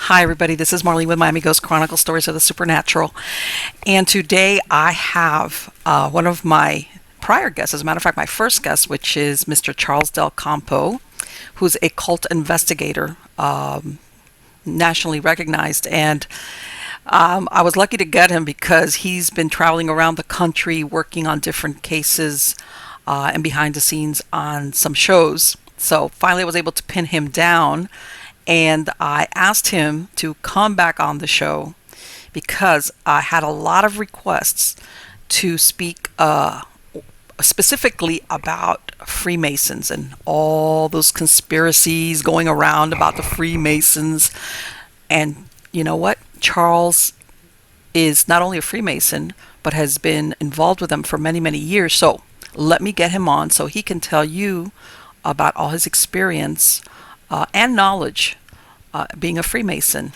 Hi, everybody. This is Marlene with Miami Ghost Chronicles, Stories of the Supernatural. And today I have one of my prior guests, as a matter of fact, my first guest, which is Mr. Charles Del Campo, who's a cult investigator, nationally recognized. And I was lucky to get him because he's been traveling around the country working on different cases and behind the scenes on some shows. So finally I was able to pin him down. And I asked him to come back on the show because I had a lot of requests to speak specifically about Freemasons and all those conspiracies going around about the Freemasons. And you know what? Charles is not only a Freemason, but has been involved with them for many, many years. So let me get him on so he can tell you about all his experience and knowledge being a Freemason.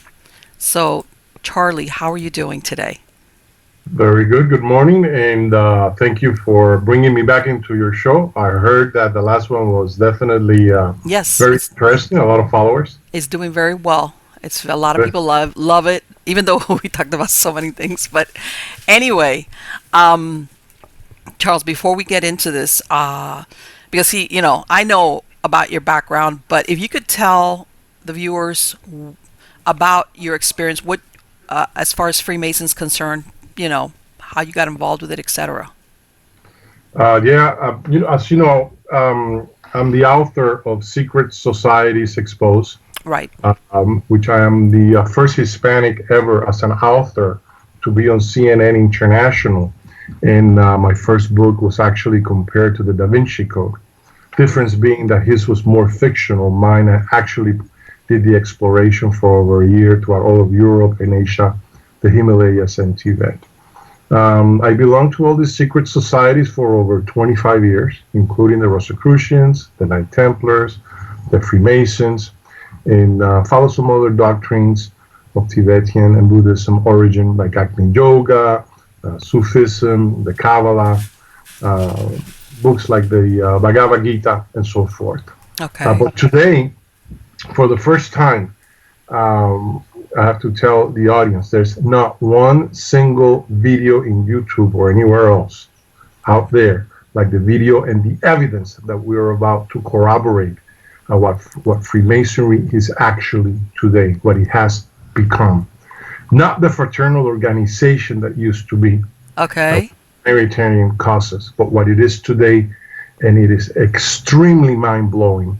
So, Charlie, how are you doing today? Very good. Good morning, and thank you for bringing me back into your show. I heard that the last one was definitely Yes, very interesting. A lot of followers. It's doing very well. It's a lot of Good. people love it, even though we talked about so many things. But anyway, Charles, before we get into this, because I know about your background, but if you could tell the viewers about your experience, what as far as Freemasons concerned, how you got involved with it, etc. As you know, I'm the author of Secret Societies Exposed, Right. which I am the first Hispanic ever as an author to be on CNN International. And my first book was actually compared to the Da Vinci Code. Difference being that his was more fictional. Mine, I actually did the exploration for over a year throughout all of Europe and Asia, the Himalayas and Tibet. I belonged to all these secret societies for over 25 years, including the Rosicrucians, the Knight Templars, the Freemasons, and followed some other doctrines of Tibetan and Buddhism origin, like Agni Yoga, Sufism, the Kabbalah, books like the Bhagavad Gita, and so forth. Okay. But today, for the first time, I have to tell the audience, there's not one single video in YouTube or anywhere else out there like the video and the evidence that we're about to corroborate what Freemasonry is actually today, what it has become. Not the fraternal organization that used to be. Okay. Humanitarian causes, but what it is today, and it is extremely mind-blowing,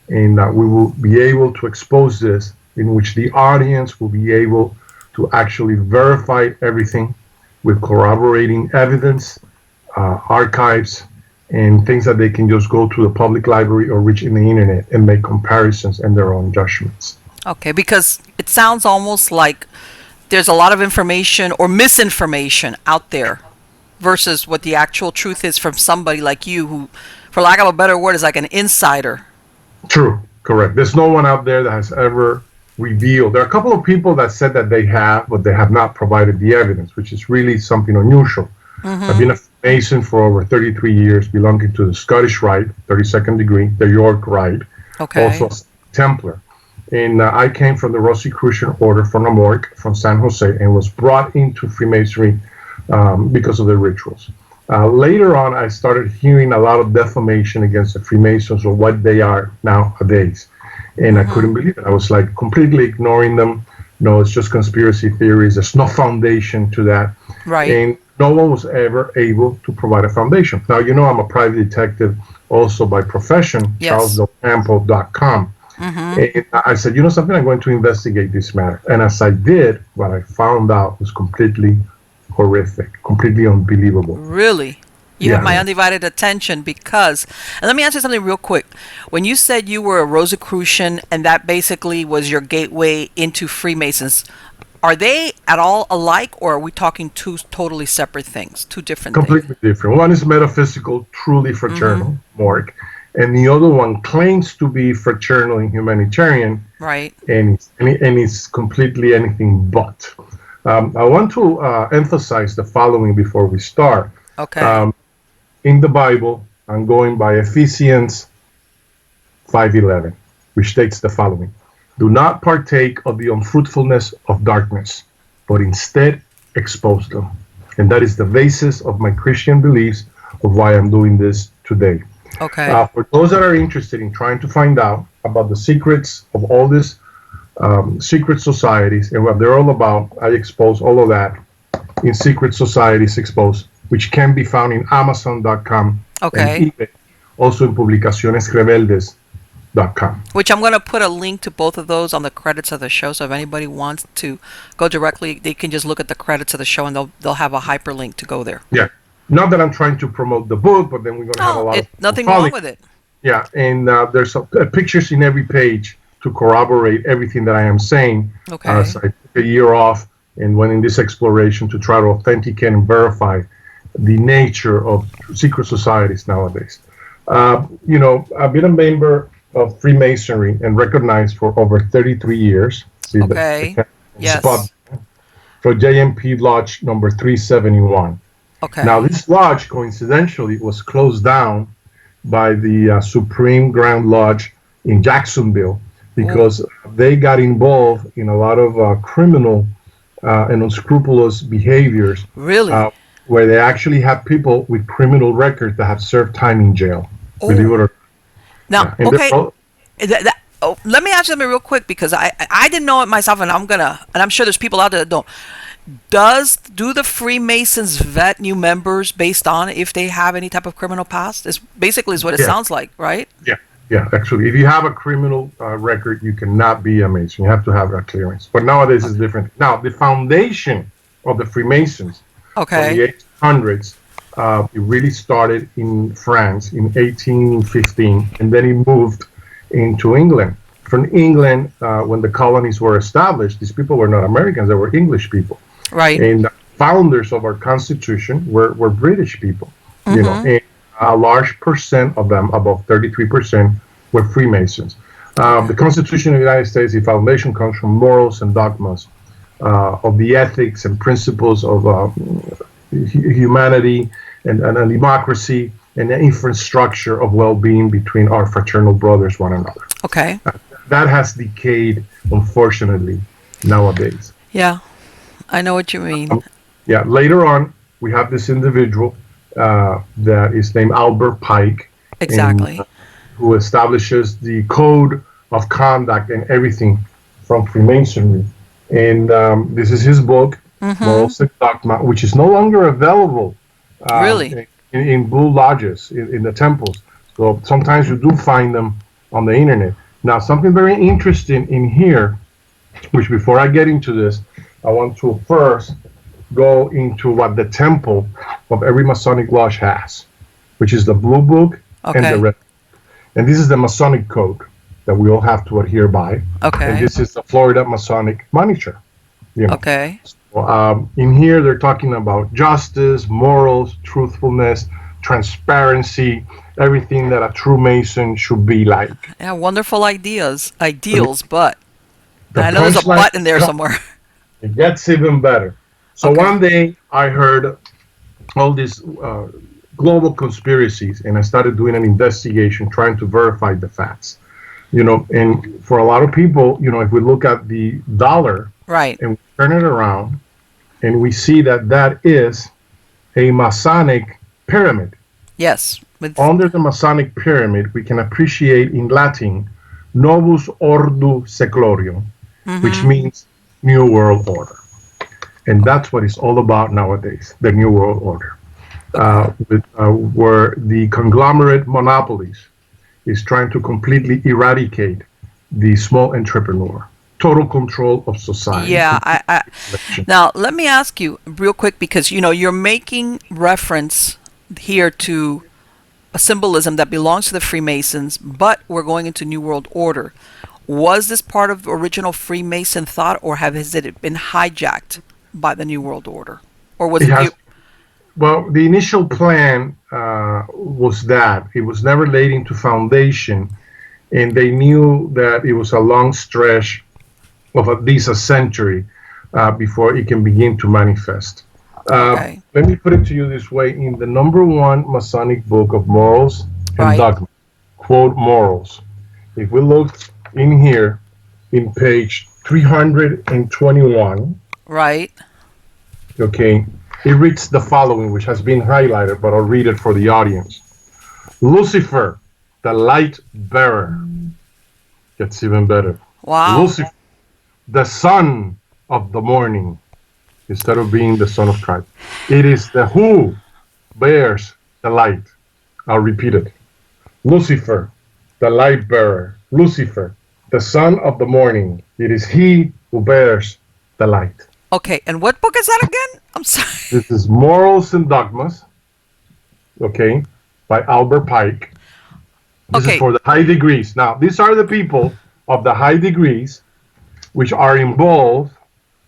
and we will be able to expose this, in which the audience will be able to actually verify everything with corroborating evidence, archives, and things that they can just go to the public library or reach in the internet and make comparisons and their own judgments. Okay, because it sounds almost like there's a lot of information or misinformation out there versus what the actual truth is from somebody like you who, for lack of a better word, is like an insider. True, correct. There's no one out there that has ever revealed. There are a couple of people that said that they have, but they have not provided the evidence, which is really something unusual. I've been a Mason for over 33 years, belonging to the Scottish Rite, 32nd degree, the York Rite, Okay. also Templar. And I came from the Rosicrucian Order from Amorc, from San Jose, and was brought into Freemasonry because of the rituals. Later on, I started hearing a lot of defamation against the Freemasons or what they are nowadays. And I couldn't believe it. I was like completely ignoring them. No, it's just conspiracy theories. There's no foundation to that. Right. And no one was ever able to provide a foundation. Now, I'm a private detective also by profession, Yes. charlesdelcampo.com. And I said, something, I'm going to investigate this matter. And as I did, what I found out was completely horrific, completely unbelievable. Really? You Yeah. have my undivided attention because, and let me answer something real quick. When you said you were a Rosicrucian and that basically was your gateway into Freemasons, are they at all alike, or are we talking two totally separate things, two different things? Completely different. One is metaphysical, truly fraternal, Mork, and the other one claims to be fraternal and humanitarian, Right. and it's completely anything but. I want to emphasize the following before we start. Okay. In the Bible, I'm going by Ephesians 5:11, which states the following: Do not partake of the unfruitfulness of darkness, but instead expose them. And that is the basis of my Christian beliefs of why I'm doing this today. Okay. For those that are interested in trying to find out about the secrets of all these secret societies and what they're all about, I expose all of that in Secret Societies Exposed, which can be found in Amazon.com Okay. and eBay, also in publicacionesrebeldes.com. Which I'm going to put a link to both of those on the credits of the show. So if anybody wants to go directly, they can just look at the credits of the show and they'll have a hyperlink to go there. Yeah. Not that I'm trying to promote the book, but then we're going to have a lot of nothing wrong with it. Yeah, and there's pictures in every page to corroborate everything that I am saying. Okay. So I took a year off and went in this exploration to try to authenticate and verify the nature of secret societies nowadays. You know, I've been a member of Freemasonry and recognized for over 33 years. See Okay. Yes. Spot for JMP Lodge number 371. Okay. Now, this lodge, coincidentally, was closed down by the Supreme Grand Lodge in Jacksonville because they got involved in a lot of criminal and unscrupulous behaviors. Really? Where they actually have people with criminal records that have served time in jail. Believe it or now, yeah. okay. Let me ask you something real quick because I didn't know it myself, and I'm sure there's people out there that don't. Do the Freemasons vet new members based on if they have any type of criminal past? Is basically what it sounds like, right? Yeah. Actually, if you have a criminal record, you cannot be a Mason. You have to have a clearance. But nowadays it's different. Now, the foundation of the Freemasons, okay, in the 1800s, it really started in France in 1815, and then it moved into England. From England, when the colonies were established, these people were not Americans; they were English people. Right. And the founders of our Constitution were British people. You know, and a large percent of them, above 33%, were Freemasons. The Constitution of the United States, the foundation comes from morals and dogmas of the ethics and principles of humanity and democracy and the infrastructure of well-being between our fraternal brothers, one another. Okay. That has decayed, unfortunately, nowadays. Yeah, I know what you mean. Later on, we have this individual that is named Albert Pike. Exactly. And, who establishes the code of conduct and everything from Freemasonry. And this is his book, Morals and Dogma, which is no longer available really in Blue Lodges, in the temples. So sometimes you do find them on the internet. Now, something very interesting in here, which before I get into this, I want to first go into what the temple of every Masonic lodge has, which is the Blue Book and the Red. And this is the Masonic code that we all have to adhere by. Okay. And this is the Florida Masonic monitor. You know. Okay. So, in here, they're talking about justice, morals, truthfulness, transparency, everything that a true Mason should be like. Yeah, wonderful ideals, but I know there's a but in there somewhere. It gets even better. So one day I heard all these global conspiracies, and I started doing an investigation trying to verify the facts. You know, and for a lot of people, you know, if we look at the dollar, right, and we turn it around, and we see that that is a Masonic pyramid. Yes. Under the Masonic pyramid, we can appreciate in Latin, Novus Ordo Seclorum, which means New World Order. And that's what it's all about nowadays, the New World Order. Where the conglomerate monopolies is trying to completely eradicate the small entrepreneur. Total control of society. Yeah. Now, let me ask you real quick, because, you know, you're making reference here to a symbolism that belongs to the Freemasons, but we're going into New World Order. Was this part of the original Freemason thought, or has it been hijacked by the New World Order? Or was it Well, the initial plan was that it was never laid into foundation, and they knew that it was a long stretch of at least a century before it can begin to manifest. Let me put it to you this way. In the #1 Masonic book of Morals and Dogma, quote, morals. If we look in here, in page 321, Right. okay, it reads the following, which has been highlighted, but I'll read it for the audience. Lucifer, the light bearer, gets even better. Wow. Lucifer, the son of the morning, instead of being the son of Christ. It is the who bears the light. I'll repeat it. Lucifer, the light bearer. Lucifer, the son of the morning. It is he who bears the light. Okay, and what book is that again? I'm sorry. This is Morals and Dogmas, okay, by Albert Pike. This Okay. is for the high degrees. Now, these are the people of the high degrees which are involved,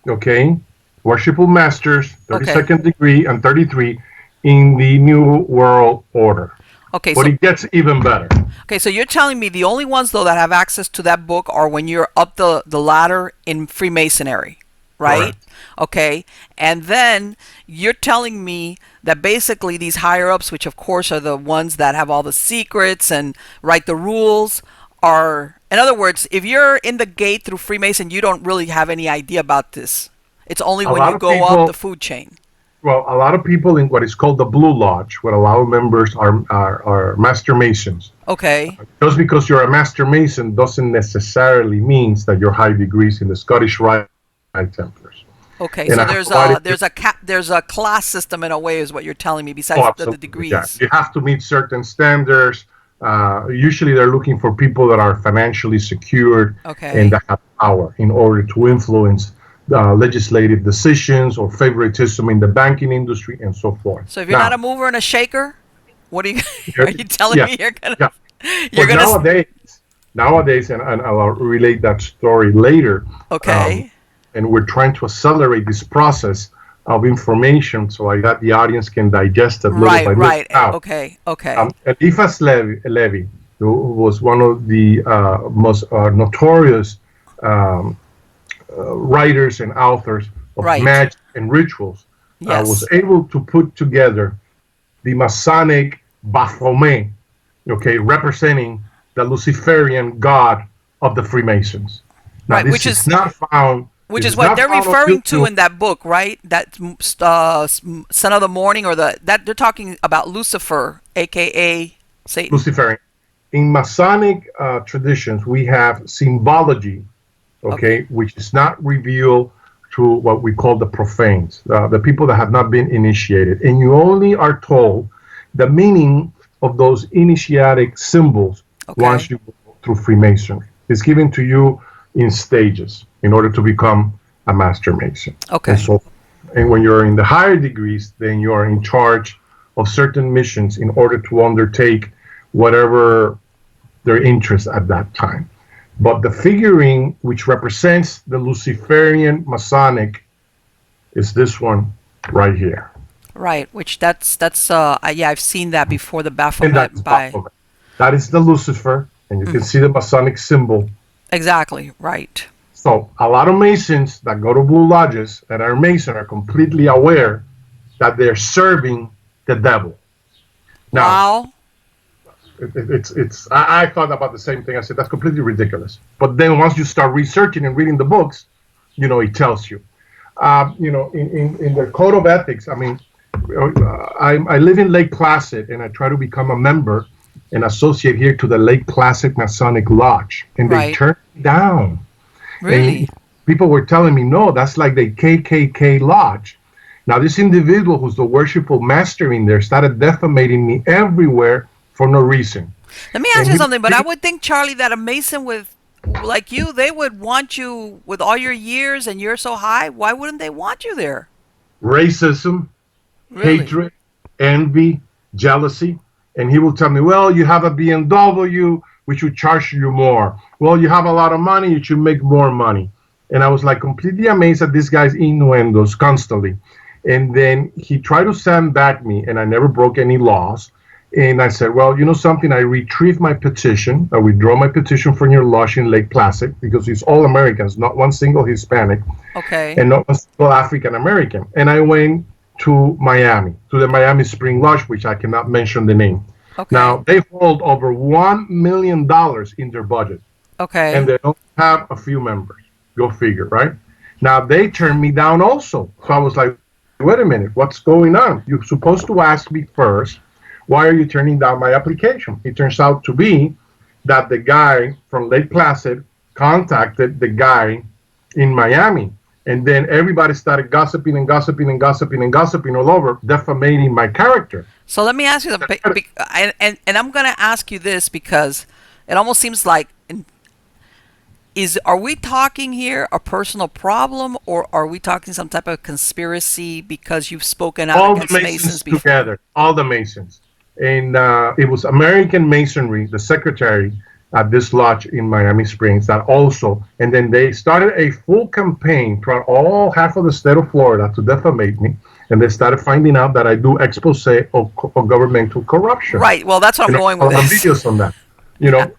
okay, worshipful masters, 32nd degree and 33, in the New World Order. Okay, But so it gets even better. okay, so you're telling me the only ones though that have access to that book are when you're up the ladder in Freemasonry, right? Correct. Okay, and then you're telling me that basically these higher ups, which of course are the ones that have all the secrets and write the rules, are, in other words, if you're in the gate through Freemason, you don't really have any idea about this. It's only A when lot you of go people- up the food chain. Well, a lot of people in what is called the Blue Lodge, what a lot of members are Master Masons. Okay. Just because you're a Master Mason doesn't necessarily means that you're high degrees in the Scottish Rite Templars. Okay, And so I provided- there's a class system in a way, is what you're telling me, besides Oh, the absolutely, degrees. yeah. You have to meet certain standards. Usually, they're looking for people that are financially secured Okay. and that have power in order to influence legislative decisions or favoritism in the banking industry and so forth. So if you're Now, not a mover and a shaker, what are you? You're- Are you telling yeah, me you're gonna? yeah. You're but gonna. nowadays, and I'll relate that story later. Okay. And we're trying to accelerate this process of information so like that the audience can digest it little by Right. little. Right. Now, Okay. Okay. Eliphas Levi, who was one of the most notorious writers and authors of Right. magic and rituals, Yes. was able to put together the Masonic Baphomet, okay, representing the Luciferian god of the Freemasons. Now, Right, this which is- not found. Which this is what not they're found on referring to YouTube. in that book, right? That son of the morning, or that they're talking about Lucifer, aka Satan. Luciferian. In Masonic traditions, we have symbology, okay, which is not revealed to what we call the profanes, the people that have not been initiated. And you only are told the meaning of those initiatic symbols once you go through Freemasonry. It's given to you in stages in order to become a Master Mason. Okay. And when you're in the higher degrees, then you are in charge of certain missions in order to undertake whatever their interest at that time. But the figurine which represents the Luciferian Masonic is this one right here. Right, which that's yeah, I've seen that before, the And Baphomet that's by Baphomet. That is the Lucifer, and you can see the Masonic symbol. exactly, right. So a lot of Masons that go to Blue Lodges that are Mason are completely aware that they're serving the devil. Now, Wow. I thought about the same thing. I said, that's completely ridiculous. But then once you start researching and reading the books, it tells you. In their code of ethics, I mean, I live in Lake Placid, and I try to become a member and associate here to the Lake Placid Masonic Lodge. And they turned me down. Really? And people were telling me, no, that's like the KKK Lodge. Now, this individual who's the worshipful master in there started defamating me everywhere for no reason. Let me ask you something, but I would think, Charlie, that a Mason like you, they would want you with all your years and you're so high. Why wouldn't they want you there? Racism, Really? hatred, envy, jealousy. And he will tell me, well, you have a BMW, we should charge you more. Well, you have a lot of money, you should make more money. And I was like completely amazed at this guy's innuendos constantly. And then he tried to sandbag me, and I never broke any laws. And I said, well, you know something? I retrieved my petition. I withdraw my petition from your lodge in Lake Placid because it's all Americans, not one single Hispanic, Okay. and not one single African American. And I went to Miami, to the Miami Spring Lodge, which I cannot mention the name. Okay. Now, they hold over $1 million in their budget Okay. and they don't have a few members. Go figure, right? Now they turned me down also. So I was like, wait a minute, what's going on? You're supposed to ask me first, why are you turning down my application? It turns out to be that the guy from Lake Placid contacted the guy in Miami. And then everybody started gossiping and gossiping and gossiping and gossiping all over, defamating my character. So let me ask you something, and I'm going to ask you this because it almost seems like are we talking here a personal problem, or are we talking some type of conspiracy because you've spoken out All against the Masons Masons before? together, all the Masons. And it was American Masonry, the secretary at this lodge in Miami Springs, that also, and then they started a full campaign throughout all half of the state of Florida to defamate me. And they started finding out that I do expose of governmental corruption. Right. Well, that's what I'm going with All the this. videos on that.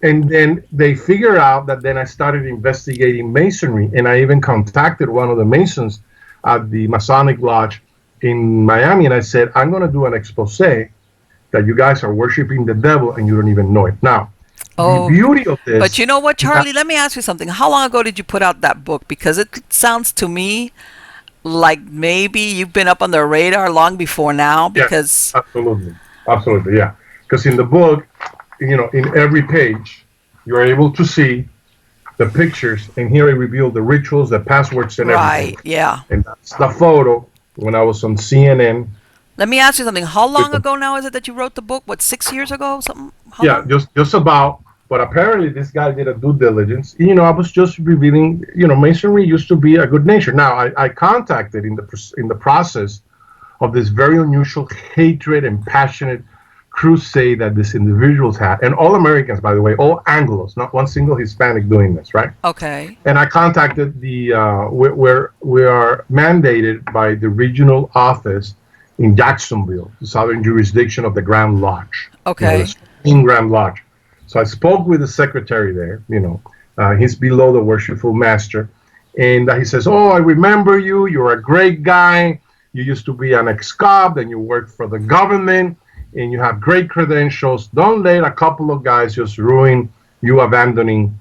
And then they figure out that then I started investigating Masonry, and I even contacted one of the Masons at the Masonic Lodge in Miami, and I said, I'm going to do an expose that you guys are worshiping the devil and you don't even know it. Now, the beauty of this... But you know what, Charlie? Let me ask you something. How long ago did you put out that book? Because it sounds to me like maybe you've been up on the radar long before now, because... Yes, absolutely, yeah. Because in the book, in every page, you're able to see the pictures, and here I reveal the rituals, the passwords, and everything. Right, yeah. And that's the photo when I was on CNN. Let me ask you something. How long ago now is it that you wrote the book? What, 6 years ago? Something? Yeah, just about. But apparently this guy did a due diligence. I was just revealing, Masonry used to be a good nation. Now, I contacted in the process of this very unusual hatred and passionate crusade that these individuals had, and all Americans, by the way, all Anglos, not one single Hispanic doing this, right? Okay. And I contacted where we are mandated by the regional office in Jacksonville, the southern jurisdiction of the Grand Lodge. Okay. In Grand Lodge. So I spoke with the secretary there. He's below the worshipful master, and he says, "Oh, I remember you. You're a great guy. You used to be an ex-cop, then you worked for the government, and you have great credentials. Don't let a couple of guys just ruin you abandoning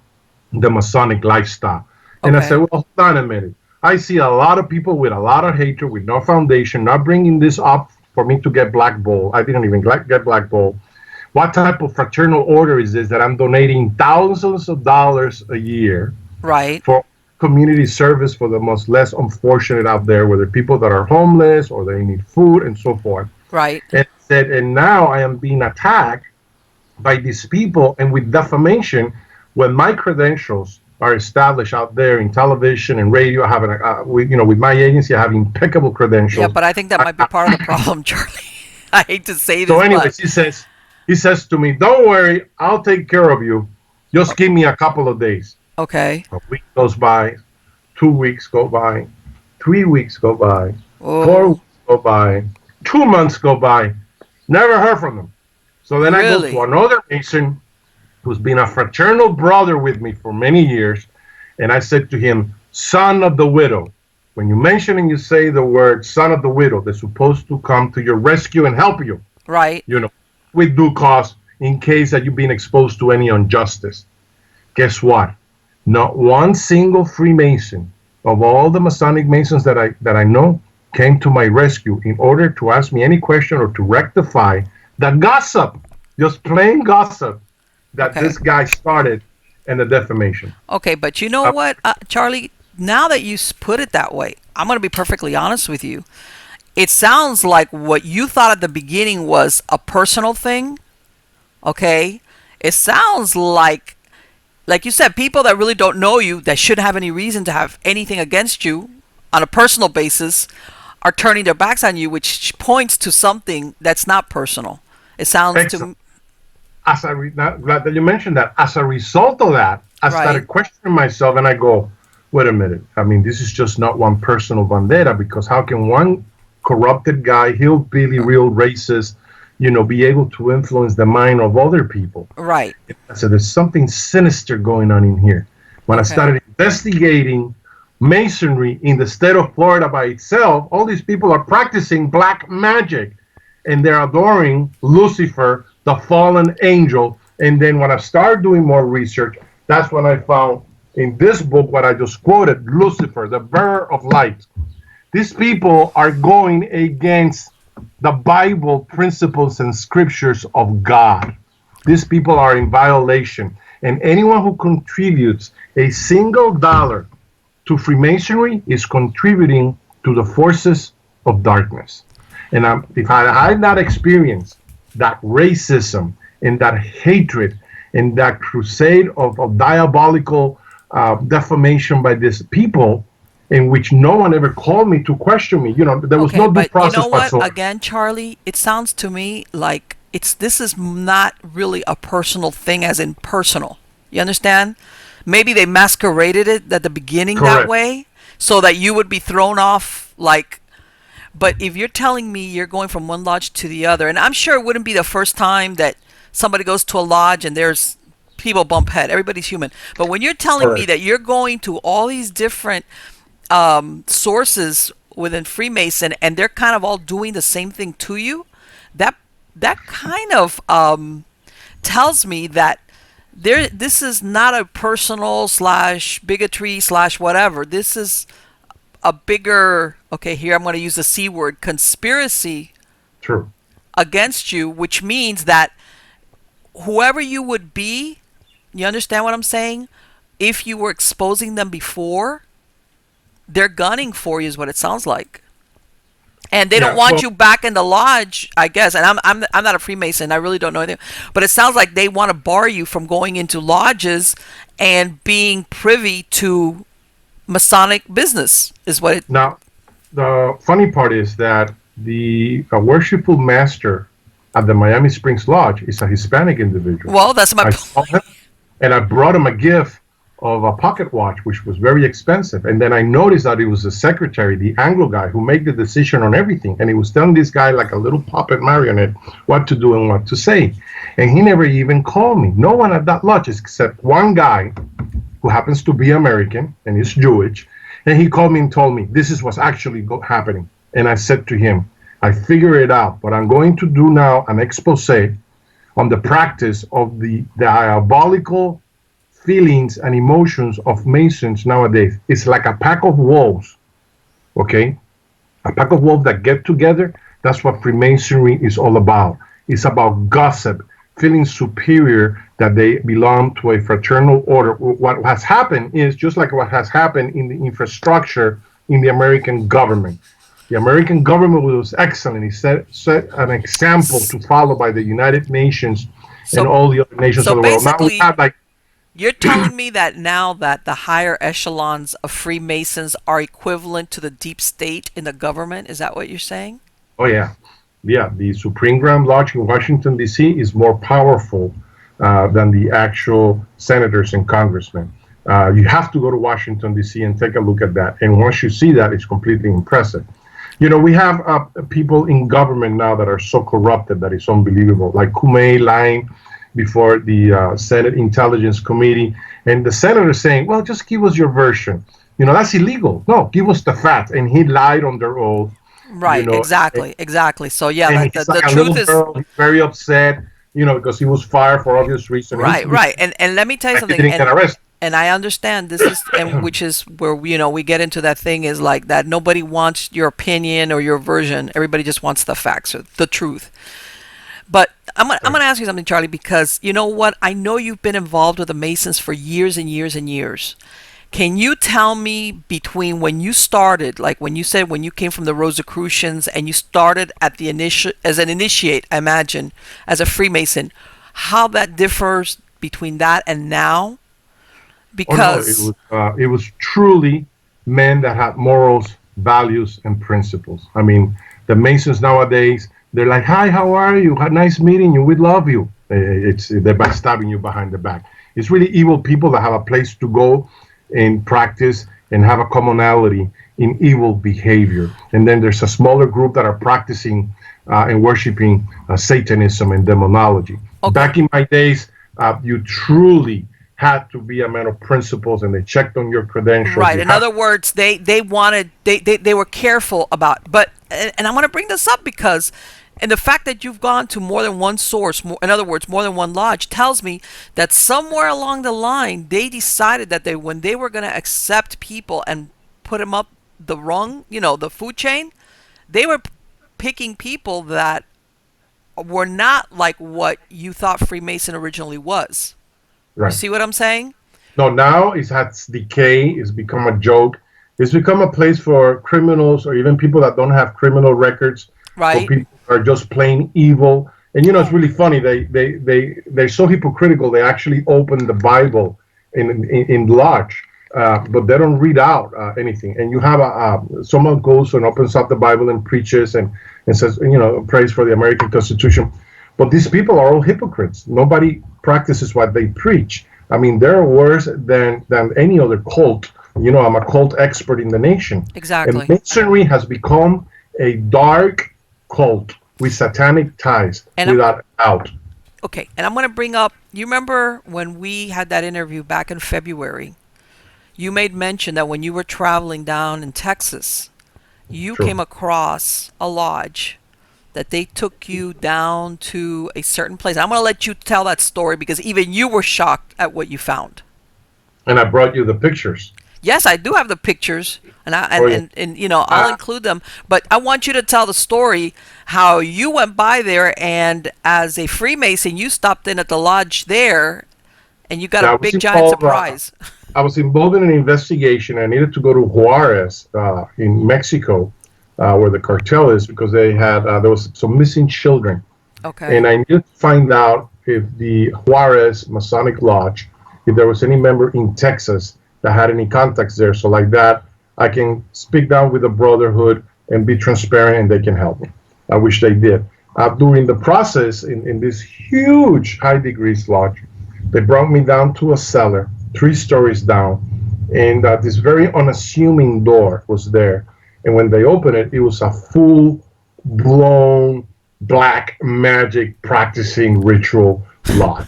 the Masonic lifestyle." And I said, "Well, hold on a minute. I see a lot of people with a lot of hatred, with no foundation, not bringing this up for me to get blackballed. I didn't even get blackballed. What type of fraternal order is this that I'm donating thousands of dollars a year for community service for the most less unfortunate out there, whether people that are homeless or they need food and so forth." Right. And said, and now I am being attacked by these people, and with defamation, when my credentials are established out there in television and radio. I have with my agency, I have impeccable credentials. Yeah, but I think that might be part of the problem, Charlie. I hate to say this. So anyways, he says to me, "Don't worry, I'll take care of you. Just give me a couple of days." Okay. A week goes by, 2 weeks go by, 3 weeks go by, 4 weeks go by, 2 months go by. Never heard from them. So then I go to another Mason who's been a fraternal brother with me for many years, and I said to him, "Son of the widow." When you mention and you say the word "son of the widow," they're supposed to come to your rescue and help you. Right. With due cause in case that you've been exposed to any injustice. Guess what? Not one single Freemason of all the Masonic Masons that I know came to my rescue in order to ask me any question or to rectify the gossip, just plain gossip, that this guy started and the defamation. Okay, but you know what, Charlie? Now that you put it that way, I'm going to be perfectly honest with you. It sounds like what you thought at the beginning was a personal thing, okay? It sounds like you said, people that really don't know you, that shouldn't have any reason to have anything against you on a personal basis, are turning their backs on you, which points to something that's not personal. It sounds to... Glad that you mentioned that. As a result of that, I started questioning myself, and I go, wait a minute. I mean, this is just not one personal vendetta, because how can one corrupted guy, hillbilly, real racist, be able to influence the mind of other people? Right. So there's something sinister going on in here. When I started investigating Masonry in the state of Florida by itself, all these people are practicing black magic, and they're adoring Lucifer, the fallen angel. And then when I started doing more research, That's when I found in this book what I just quoted, Lucifer, the bearer of light. These people are going against the Bible principles and scriptures of God. These people are in violation. And anyone who contributes a single dollar to Freemasonry is contributing to the forces of darkness. And if I had not experienced that racism and that hatred and that crusade of diabolical defamation by these people, in which no one ever called me to question me. There was no due but you process know what? whatsoever. Again, Charlie, it sounds to me like this is not really a personal thing, as in personal. You understand? Maybe they masqueraded it at the beginning that Correct. way, so that you would be thrown off. Like, but if you're telling me you're going from one lodge to the other, and I'm sure it wouldn't be the first time that somebody goes to a lodge and there's people bump head. Everybody's human. But when you're telling me Correct. that you're going to all these different sources within Freemason, and they're kind of all doing the same thing to you, that kind of tells me that this is not a personal slash bigotry slash whatever. This is a bigger, okay, here I'm going to use the C word, conspiracy True. against you, which means that whoever you would be, you understand what I'm saying? If you were exposing them before, they're gunning for you, is what it sounds like. And they don't Yeah. want Well, you back in the lodge, I guess. And I'm not a Freemason. I really don't know anything. But it sounds like they want to bar you from going into lodges and being privy to Masonic business, is what it. now, the funny part is that the worshipful master at the Miami Springs Lodge is a Hispanic individual. Well, that's my I saw him, point. and I brought him a gift of a pocket watch, which was very expensive. And then I noticed that it was the secretary, the Anglo guy, who made the decision on everything. And he was telling this guy, like a little puppet marionette, what to do and what to say. And he never even called me. No one at that lodge except one guy who happens to be American and is Jewish. And he called me and told me, this is what's actually happening. And I said to him, I figure it out, but I'm going to do now an expose on the practice of the diabolical feelings and emotions of Masons nowadays. It's like a pack of wolves, okay? A pack of wolves that get together. That's what Freemasonry is all about. It's about gossip, feeling superior that they belong to a fraternal order. What has happened is just like what has happened in the infrastructure in the American government. The American government was excellent. It set an example to follow by the United Nations and So, all the other nations so of the world. Now we basically, have like, you're telling me that now that the higher echelons of Freemasons are equivalent to the deep state in the government, is that what you're saying? oh yeah, yeah, the Supreme Grand Lodge in Washington, D.C. is more powerful than the actual senators and congressmen. You have to go to Washington, D.C. and take a look at that. And once you see that, it's completely impressive. We have people in government now that are so corrupted that it's unbelievable, like Kume lying before the Senate Intelligence Committee, and the senator saying, well, just give us your version. That's illegal. No, give us the facts. And he lied on their oath, you Right, know, exactly, exactly. So yeah, and the, he's the, like the a little truth is, girl, he's very upset, because he was fired for obvious reasons. right, right. And let me tell you He something, didn't get arrested. and I understand this is, and which is where we get into that thing, is like that nobody wants your opinion or your version. Everybody just wants the facts or the truth. But I'm gonna ask you something, Charlie, because you know what? I know you've been involved with the Masons for years and years and years. Can you tell me, between when you started, like when you said when you came from the Rosicrucians and you started at the initial as an initiate, I imagine, as a Freemason, how that differs between that and now? Oh no, Because it was truly men that had morals, values, and principles. I mean, the Masons nowadays, they're like, "Hi, how are you? Had nice meeting you. We love you." They're backstabbing you behind the back. It's really evil people that have a place to go and practice and have a commonality in evil behavior. And then there's a smaller group that are practicing and worshiping Satanism and demonology. okay, Back in my days, you truly had to be a man of principles, and they checked on your credentials. right. You In had other words, they wanted they were careful about. But and I want to bring this up because And the fact that you've gone to more than one source, in other words, more than one lodge, tells me that somewhere along the line, they decided that when they were going to accept people and put them up the rung, the food chain, they were picking people that were not like what you thought Freemason originally was. You Right. see what I'm saying? No, now it has decay. It's become a joke. It's become a place for criminals or even people that don't have criminal records, for Right? people who are just plain evil. And it's really funny. They're so hypocritical. They actually open the Bible in lodge, but they don't read out anything. And you have someone goes and opens up the Bible and preaches and says, prays for the American Constitution. But these people are all hypocrites. Nobody practices what they preach. I mean, they're worse than any other cult. I'm a cult expert in the nation. Exactly. And Masonry has become a dark cult with satanic ties, And without doubt. Okay, and I'm going to bring up, you remember when we had that interview back in February, you made mention that when you were traveling down in Texas, you Sure. came across a lodge that they took you down to a certain place. I'm going to let you tell that story because even you were shocked at what you found. And I brought you the pictures. Yes, I do have the pictures, and Oh, yeah. I'll include them. But I want you to tell the story how you went by there, and as a Freemason, you stopped in at the lodge there, and you got Yeah, I a was big giant involved, surprise. I was involved in an investigation. I needed to go to Juarez in Mexico, where the cartel is, because there was some missing children. Okay. And I needed to find out if the Juarez Masonic Lodge, if there was any member in Texas that had any contacts there. So like that, I can speak down with the Brotherhood and be transparent, and they can help me. I wish they did. During the process, in this huge high degrees lodge, they brought me down to a cellar, 3 stories down, and this very unassuming door was there. And when they opened it, it was a full-blown black magic practicing ritual lodge.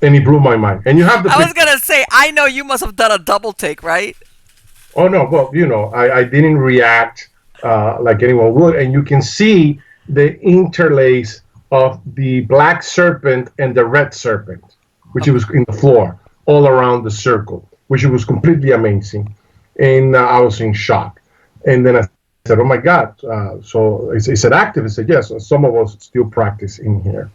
And it blew my mind. And you have the I was picture. gonna say, I know you must have done a double take, right? Oh, no, well, I didn't react like anyone would. And you can see the interlace of the black serpent and the red serpent, which was in the floor, all around the circle, which was completely amazing. And I was in shock. And then I said, oh, my God. So is it active? I said, yes. Some of us still practice in here.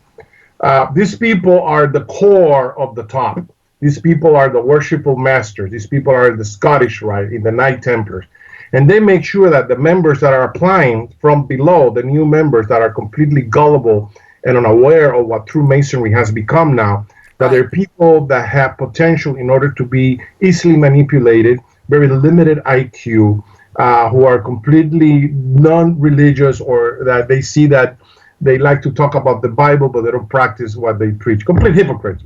These people are the core of the top. These people are the worshipful masters. These people are the Scottish Rite in the Knight Templars. And they make sure that the members that are applying from below, the new members that are completely gullible and unaware of what true Masonry has become now, that they're people that have potential in order to be easily manipulated, very limited IQ, who are completely non-religious, or that they see that they like to talk about the Bible, but they don't practice what they preach. Complete hypocrites.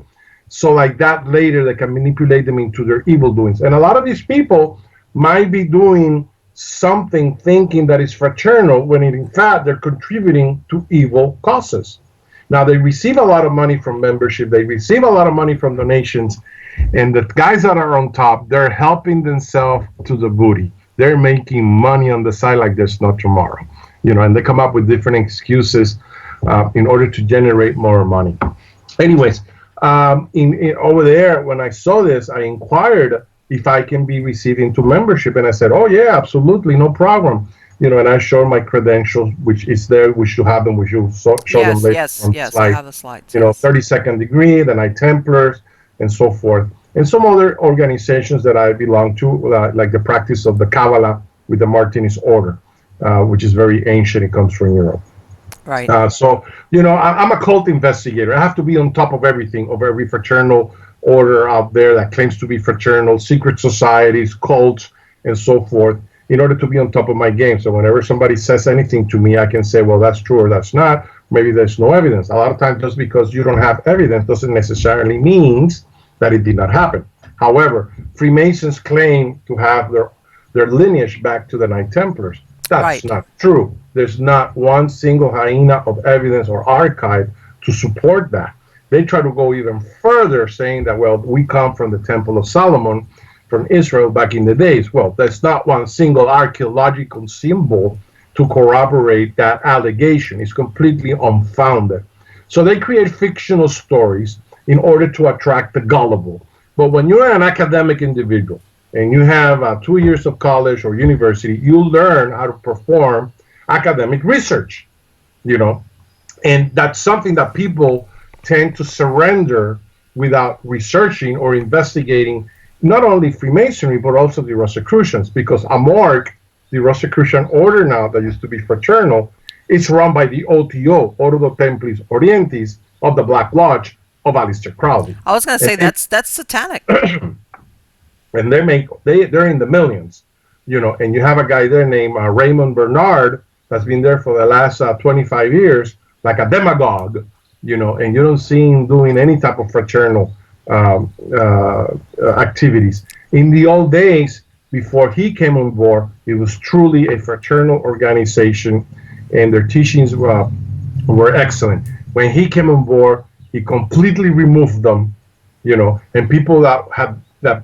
So like that, later they can manipulate them into their evil doings. And a lot of these people might be doing something thinking that is fraternal, when in fact they're contributing to evil causes. Now, they receive a lot of money from membership. They receive a lot of money from donations. And the guys that are on top, they're helping themselves to the booty. They're making money on the side like there's no tomorrow. And they come up with different excuses in order to generate more money. Anyways, over there, when I saw this, I inquired if I can be received into membership. And I said, oh, yeah, absolutely, no problem. And I showed my credentials, which is there. We should have them. We should show them later. Yes, on the I slide. have the slides. 32nd degree, the Knight Templars, and so forth. And some other organizations that I belong to, like the practice of the Kabbalah with the Martinist order, which is very ancient. It comes from Europe. Right. So, I'm a cult investigator. I have to be on top of everything, of every fraternal order out there that claims to be fraternal, secret societies, cults, and so forth, in order to be on top of my game. So whenever somebody says anything to me, I can say, well, that's true or that's not. Maybe there's no evidence. A lot of times, just because you don't have evidence doesn't necessarily mean that it did not happen. However, Freemasons claim to have their lineage back to the Knight Templars. That's not true. There's not one single hyena of evidence or archive to support that. They try to go even further, saying that, well, we come from the Temple of Solomon, from Israel back in the days. Well, that's not one single archaeological symbol to corroborate that allegation. It's completely unfounded. So they create fictional stories in order to attract the gullible. But when you're an academic individual and you have 2 years of college or university, you learn how to perform academic research, you know, and that's something that people tend to surrender without researching or investigating not only Freemasonry, but also the Rosicrucians, because Amorg, the Rosicrucian order now that used to be fraternal, it's run by the OTO, Ordo Templis Orientis, of the Black Lodge of Aleister Crowley. I was going to say that's satanic. And they're in the millions, you know, and you have a guy there named Raymond Bernard that's been there for the last 25 years, like a demagogue, you know, and you don't see him doing any type of fraternal activities. In the old days, before he came on board, it was truly a fraternal organization, and their teachings were excellent. When he came on board, he completely removed them, you know, and people that have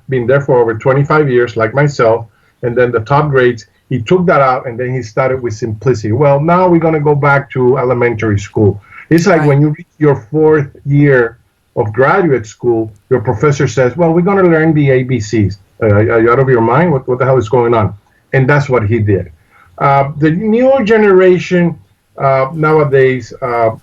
been there for over 25 years, like myself, and then the top grades, he took that out, and then he started with simplicity. Well, now we're going to go back to elementary school. It's like when you reach your 4th year of graduate school, your professor says, well, we're going to learn the ABCs. Are you out of your mind? What the hell is going on? And that's what he did. The newer generation nowadays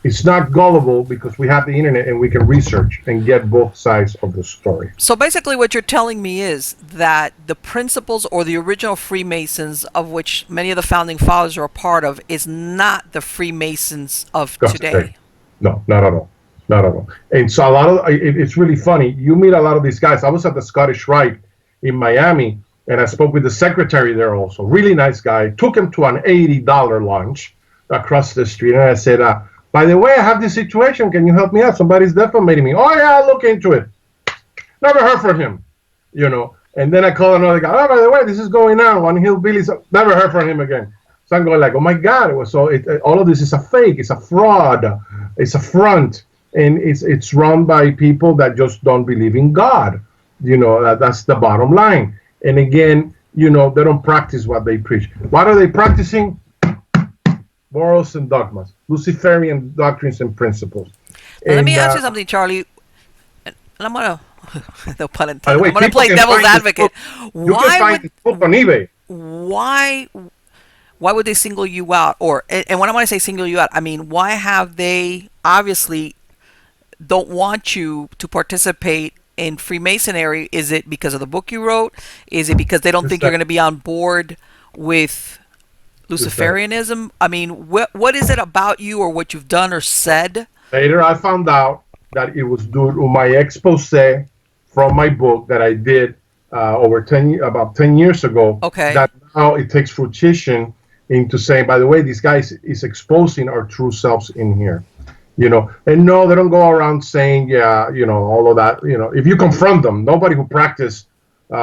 is not gullible because we have the internet and we can research and get both sides of the story. So basically what you're telling me is that the principles or the original Freemasons, of which many of the founding fathers are a part of, is not the Freemasons of today. No, not at all. Not at all. And so it's really funny. You meet a lot of these guys. I was at the Scottish Rite in Miami, and I spoke with the secretary there also. Really nice guy. Took him to an $80 lunch across the street, and I said, by the way, I have this situation. Can you help me out? Somebody's defamating me. Oh, yeah, I'll look into it. Never heard from him, you know. And then I call another guy. Oh, by the way, this is going on. One hillbilly. Never heard from him again. So I'm going like, oh, my God. All of this is a fake. It's a fraud. It's a front. And it's run by people that just don't believe in God. You know, that's the bottom line. And again, you know, they don't practice what they preach. What are they practicing? Morals and dogmas, Luciferian doctrines and principles. Let me ask you something, Charlie. And I'm going to, no pun intended, I'm going to play devil's advocate. You can find the book on eBay. Why would they single you out? And when I say single you out, I mean, why have they obviously don't want you to participate in Freemasonry? Is it because of the book you wrote? Is it because they don't think you're going to be on board with Luciferianism? I mean, what is it about you or what you've done or said? Later, I found out that it was due to my expose from my book that I did about 10 years ago. Okay. That now it takes fruition into saying, by the way, this guy is exposing our true selves in here. You know, and no, they don't go around saying, yeah, you know, all of that. You know, if you confront them, nobody who practices, you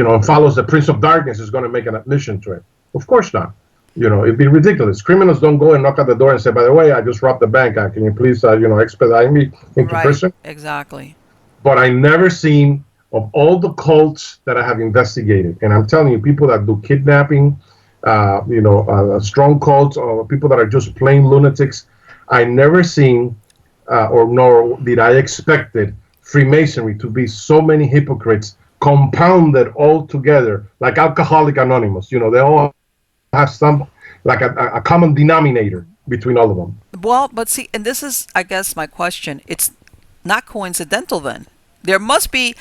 know, and follows the Prince of Darkness is going to make an admission to it. Of course not. You know, it'd be ridiculous. Criminals don't go and knock at the door and say, by the way, I just robbed the bank. Can you please, you know, expedite me into prison? Exactly. But I never seen, of all the cults that I have investigated, and I'm telling you, people that do kidnapping, you know, strong cults, or people that are just plain lunatics, I never seen, or nor did I expected Freemasonry to be so many hypocrites compounded all together, like Alcoholic Anonymous. You know, they all have some, like a common denominator between all of them. Well, but see, and this is, I guess, my question. It's not coincidental then. There must be,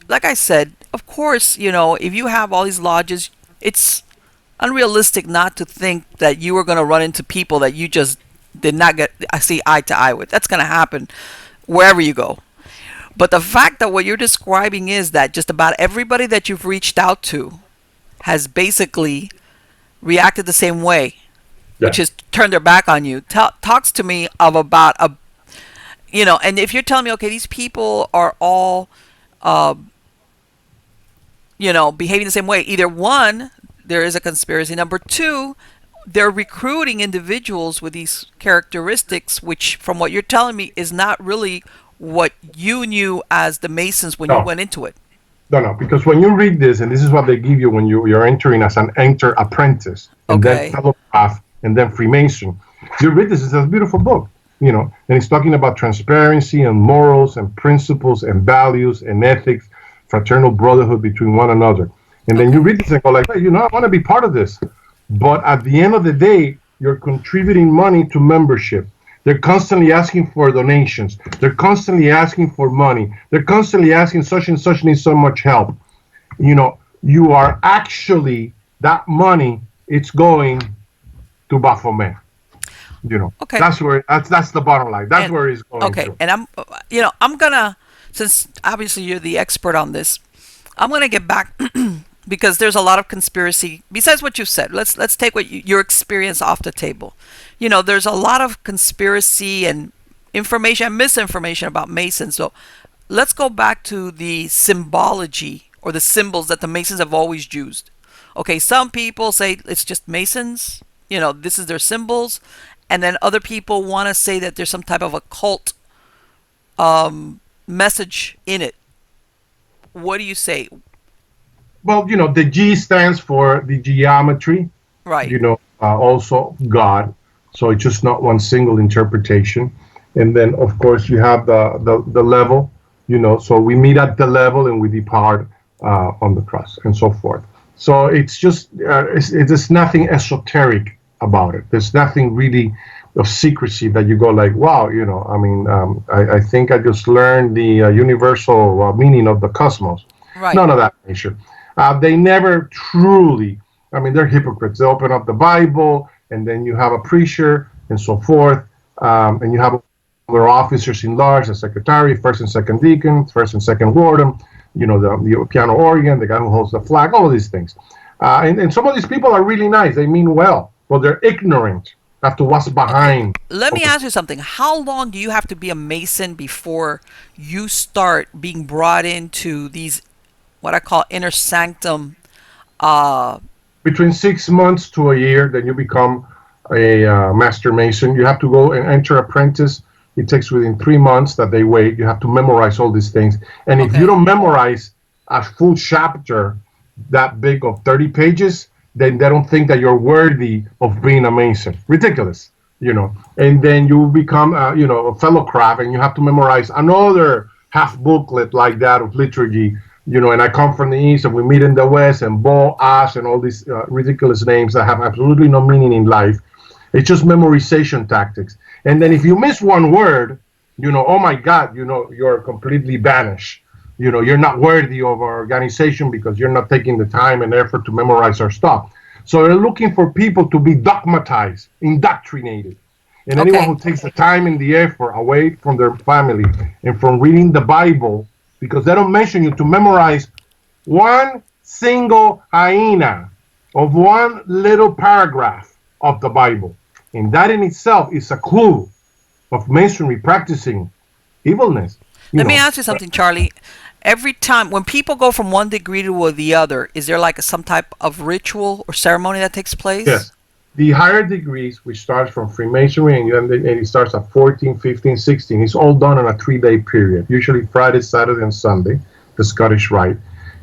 like I said, of course, you know, if you have all these lodges, it's unrealistic not to think that you are going to run into people that you just did not see eye to eye with. That's going to happen wherever you go. But the fact that what you're describing is that just about everybody that you've reached out to has basically reacted the same way, which is turned their back on you. Talks to me of about a, you know, and if you're telling me, okay, these people are all, you know, behaving the same way, either one, there is a conspiracy. Number two, they're recruiting individuals with these characteristics, which from what you're telling me is not really what you knew as the Masons when you went into it. No, because when you read this, and this is what they give you when you're entering as an enter apprentice, and then Okay. fellow craft, and then Freemason. You read this, it's a beautiful book, and it's talking about transparency and morals and principles and values and ethics, fraternal brotherhood between one another. And then you Okay. read this and go like, hey, I want to be part of this. But at the end of the day, you're contributing money to membership. They're constantly asking for donations. They're constantly asking for money. They're constantly asking such and such needs so much help. You are actually that money. It's going to Baphomet. Okay. That's the bottom line. That's And where it's going okay, to. and I'm gonna, since obviously you're the expert on this, I'm gonna get back because there's a lot of conspiracy. Besides what you said, let's take your experience off the table. There's a lot of conspiracy and information and misinformation about Masons. So let's go back to the symbology or the symbols that the Masons have always used. Okay, some people say it's just Masons. This is their symbols, and then other people want to say that there's some type of occult message in it. What do you say? Well, the G stands for the geometry. Right. Also God. So it's just not one single interpretation. And then, of course, you have the level. So we meet at the level and we depart on the cross and so forth. So it's just there's nothing esoteric about it. There's nothing really of secrecy that you go like, wow, I mean, I think I just learned the universal meaning of the cosmos. Right. None of that nature. They never truly, I mean, they're hypocrites. They open up the Bible, and then you have a preacher and so forth, and you have other officers in large, the secretary, first and second deacon, first and second warden, the piano organ, the guy who holds the flag, all of these things. And some of these people are really nice. They mean well, but they're ignorant as to what's Okay. behind. Let me ask you something. How long do you have to be a Mason before you start being brought into these, what I call inner sanctum? Uh, Between 6 months to a year, then you become a master mason. You have to go and enter apprentice. It takes within 3 months that they wait. You have to memorize all these things. And if you okay. don't memorize a full chapter that big of 30 pages, then they don't think that you're worthy of being a mason. Ridiculous. And then you become, a fellow craft, and you have to memorize another half booklet like that of liturgy. And I come from the east, and we meet in the west, and Bo, Ash, and all these ridiculous names that have absolutely no meaning in life. It's just memorization tactics. And then if you miss one word, oh my God, you're completely banished. You're not worthy of our organization because you're not taking the time and effort to memorize our stuff. So they're looking for people to be dogmatized, indoctrinated. And anyone Okay. who takes the time and the effort away from their family and from reading the Bible, because they don't mention you to memorize one single hyena of one little paragraph of the Bible. And that in itself is a clue of masonry practicing evilness. You Let me know, ask you something, Charlie. Every time when people go from one degree to the other, is there like some type of ritual or ceremony that takes place? yes. The higher degrees, which starts from Freemasonry and it starts at 14, 15, 16, it's all done in a 3-day period, usually Friday, Saturday, and Sunday, the Scottish Rite.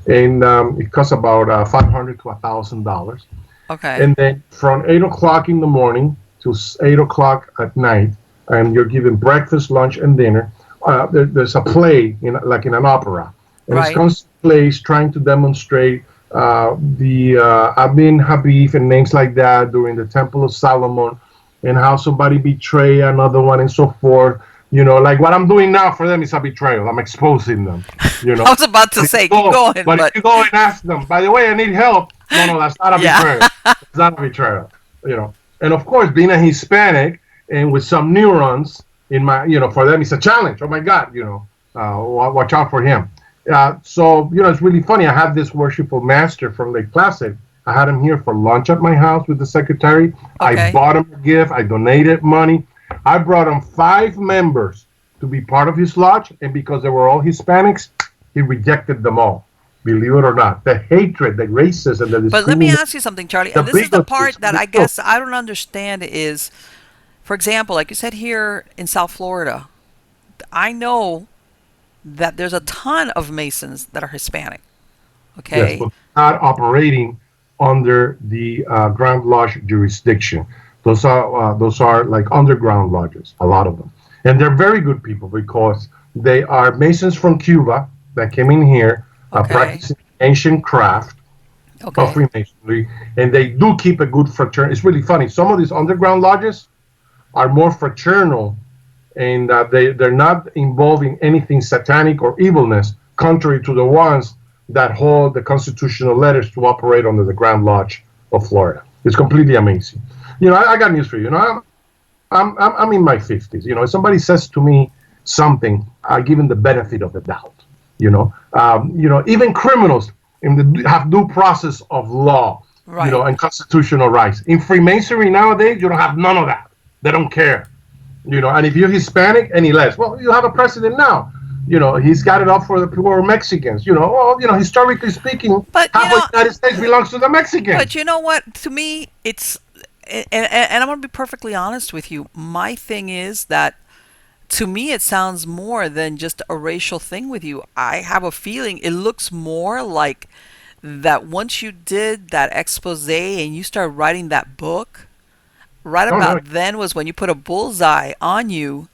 And it costs about $500 to $1,000. Okay. And then from 8 o'clock in the morning to 8 o'clock at night, and you're given breakfast, lunch, and dinner. There's a play, like in an opera. And it's Right. constant plays trying to demonstrate the Abin Habib and names like that during the Temple of Solomon, and how somebody betray another one and so forth. Like what I'm doing now for them is a betrayal. I'm exposing them. I was about to say, keep going, But if but you go and ask them, by the way, I need help. No, that's not a yeah. betrayal. It's not a betrayal. And of course, being a Hispanic and with some neurons in my, for them, it's a challenge. Oh my God, watch out for him. So, it's really funny. I have this worshipful master from Lake Placid. I had him here for lunch at my house with the secretary. I Okay. bought him a gift. I donated money. I brought him 5 members to be part of his lodge, and because they were all Hispanics, he rejected them all. Believe it or not, the hatred, the racism, the But let me discrimination, ask you something, Charlie. the And this is the bigotry. part that I guess I don't understand is, for example, like you said here in South Florida, I know that there's a ton of Masons that are Hispanic. Yes, Okay. but not operating under the Grand Lodge jurisdiction. Those are like underground lodges, a lot of them, and they're very good people because they are Masons from Cuba that came in here Okay. practicing ancient craft of Okay. Freemasonry, and they do keep a good fraternity. It's really funny. Some of these underground lodges are more fraternal, and they're not involving anything satanic or evilness, contrary to the ones that hold the constitutional letters to operate under the Grand Lodge of Florida. It's completely amazing. I got news for you. I'm in my 50s. If somebody says to me something, I give them the benefit of the doubt. Even criminals have due process of law, Right. and constitutional rights. In Freemasonry nowadays, you don't have none of that. They don't care. And if you're Hispanic, any less. Well, you have a president now. He's got it up for the poor Mexicans. Historically speaking, But half of the United States belongs to the but Mexicans. you know what? To me, it's and I'm going to be perfectly honest with you. My thing is that to me it sounds more than just a racial thing with you. I have a feeling it looks more like that once you did that expose and you started writing that book, right No, no, about then was when you put a bullseye on you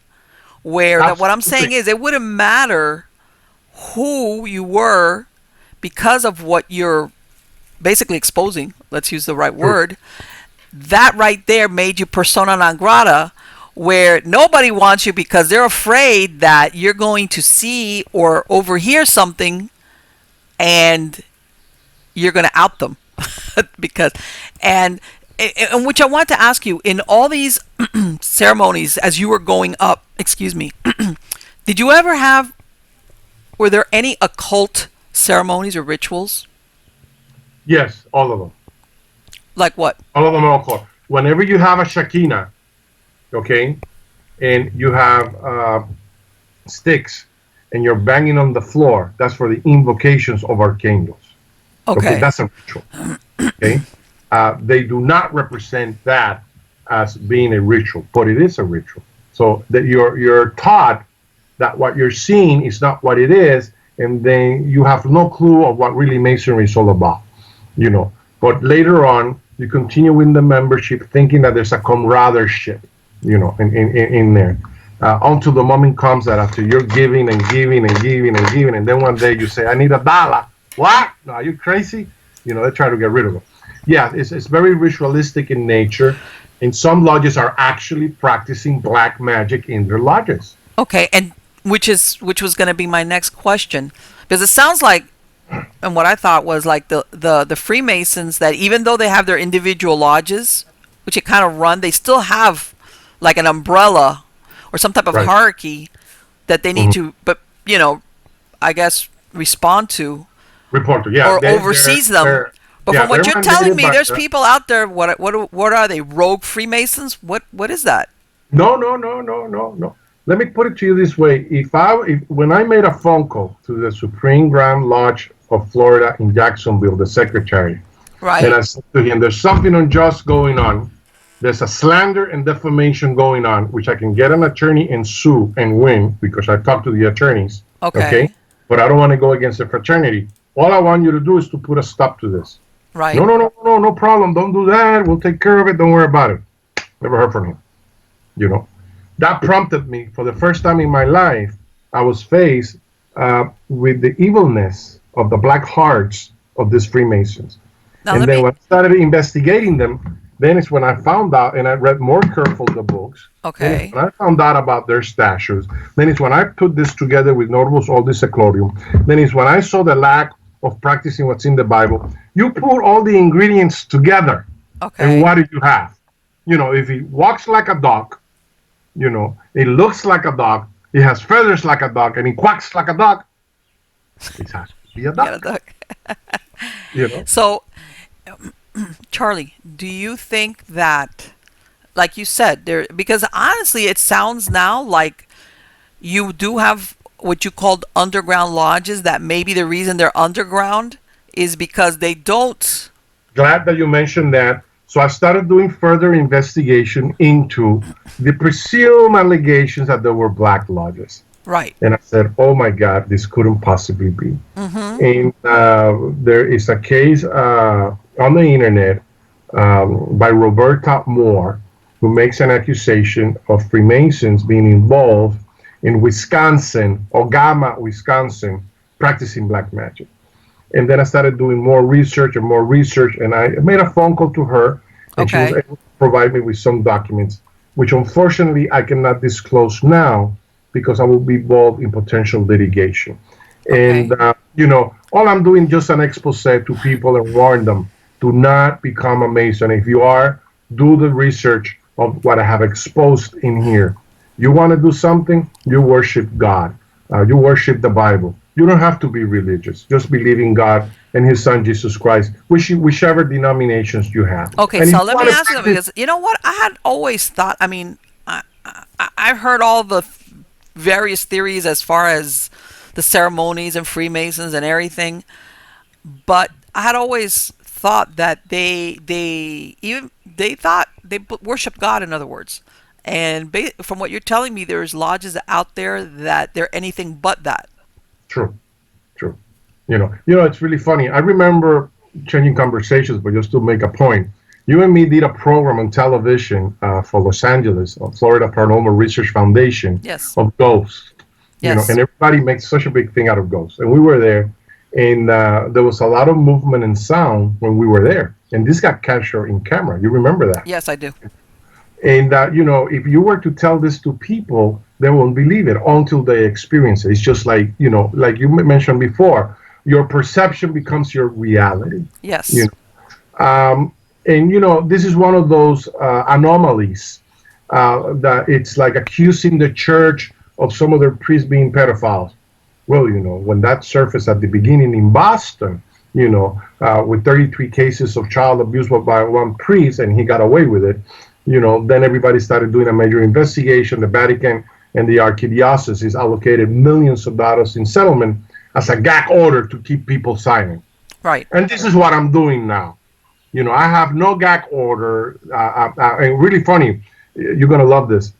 where that what I'm saying absolutely is it wouldn't matter who you were because of what you're basically exposing, let's use the right true. word, that right there made you persona non grata, where nobody wants you because they're afraid that you're going to see or overhear something and you're going to out them because and and which I want to ask you in all these ceremonies as you were going up, excuse me, did you ever have were there any occult ceremonies or rituals? Yes, all of them. Like what? All of them are called. Whenever you have a Shekinah, okay, and you have sticks and you're banging on the floor, that's for the invocations of archangels. Okay, Okay. that's a ritual. Okay, they do not represent that as being a ritual, but it is a ritual. So that you're taught that what you're seeing is not what it is, and then you have no clue of what really masonry is all about. you know. But later on, you continue in the membership thinking that there's a comradeship, in there. Until the moment comes that after you're giving and giving and giving and giving, and then one day you say, I need $1. What? No, are you crazy? They try to get rid of it. Yeah, it's very ritualistic in nature. And some lodges are actually practicing black magic in their lodges. Okay, and which was going to be my next question because it sounds like and what I thought was like the Freemasons that even though they have their individual lodges, which it kind of run, they still have like an umbrella or some type of Right. hierarchy that they need Mhm. to, but I guess respond to Report to, yeah. or oversees them. But Yeah, from they're what you're telling mandated me, by there's people out there. What are they? Rogue Freemasons? What is that? No, no, no, no, no, no. Let me put it to you this way: if when I made a phone call to the Supreme Grand Lodge of Florida in Jacksonville, the secretary, and Right? I said to him, "There's something unjust going on. There's a slander and defamation going on, which I can get an attorney and sue and win because I talked to the attorneys, okay? Okay. But I don't want to go against the fraternity. All I want you to do is to put a stop to this." Right. No, no, no, no, no problem. Don't do that. We'll take care of it. Don't worry about it. Never heard from him. You know, that prompted me for the first time in my life. I was faced with the evilness of the black hearts of these Freemasons. Now And let then me. when I started investigating them, then it's when I found out, and I read more careful the books. Then it's Okay. when I found out about their statues. Then it's when I put this together with Notables All this Seclorium. Then it's when I saw the lack of practicing what's in the Bible. You put all the ingredients together, and Okay. what do you have? If he walks like a dog, it looks like a dog, he has feathers like a dog, and he quacks like a dog, it has to be a You gotta duck. duck. You know. So, Charlie, do you think that, like you said, there? Because honestly, it sounds now like you do have what you called underground lodges. That maybe the reason they're underground is because they don't. Glad that you mentioned that. So I started doing further investigation into the presumed allegations that there were black lodges. Right. And I said, oh my God, this couldn't possibly be. Mm-hmm. And there is a case on the internet by Roberta Moore, who makes an accusation of Freemasons being involved in Wisconsin, Ogama, Wisconsin, practicing black magic. And then I started doing more research, and I made a phone call to her, and she was Okay. able to provide me with some documents, which unfortunately I cannot disclose now because I will be involved in potential litigation. And, Okay. all I'm doing just an expose to people and warn them, do not become a Mason. If you are, do the research of what I have exposed in here. You want to do something, you worship God. You worship the Bible. You don't have to be religious. Just believe in God and His Son Jesus Christ, whichever denominations you have. Okay, And if so you let me want to ask you something, practice, because you know what? I had always thought, I mean, I've heard all the various theories as far as the ceremonies and Freemasons and everything, but I had always thought that they thought they worship God, in other words. And from what you're telling me, there's lodges out there that they're anything but that. true, true. It's really funny. I remember changing conversations, but just to make a point, you and me did a program on television for Los Angeles, Florida Paranormal Research Foundation, Yes. of ghosts. Yes. And everybody makes such a big thing out of ghosts. And we were there, and there was a lot of movement and sound when we were there. And this got captured in camera. You remember that? Yes, I do. And if you were to tell this to people, they won't believe it until they experience it. It's just like you mentioned before, your perception becomes your reality. You Yes. know, and this is one of those anomalies that it's like accusing the church of some of their priests being pedophiles. Well, when that surfaced at the beginning in Boston, with 33 cases of child abuse by one priest, and he got away with it, then everybody started doing a major investigation. The Vatican and the Archdiocese allocated millions of dollars in settlement as a gag order to keep people silent. Right. And this is what I'm doing now. I have no gag order. And really funny, you're going to love this.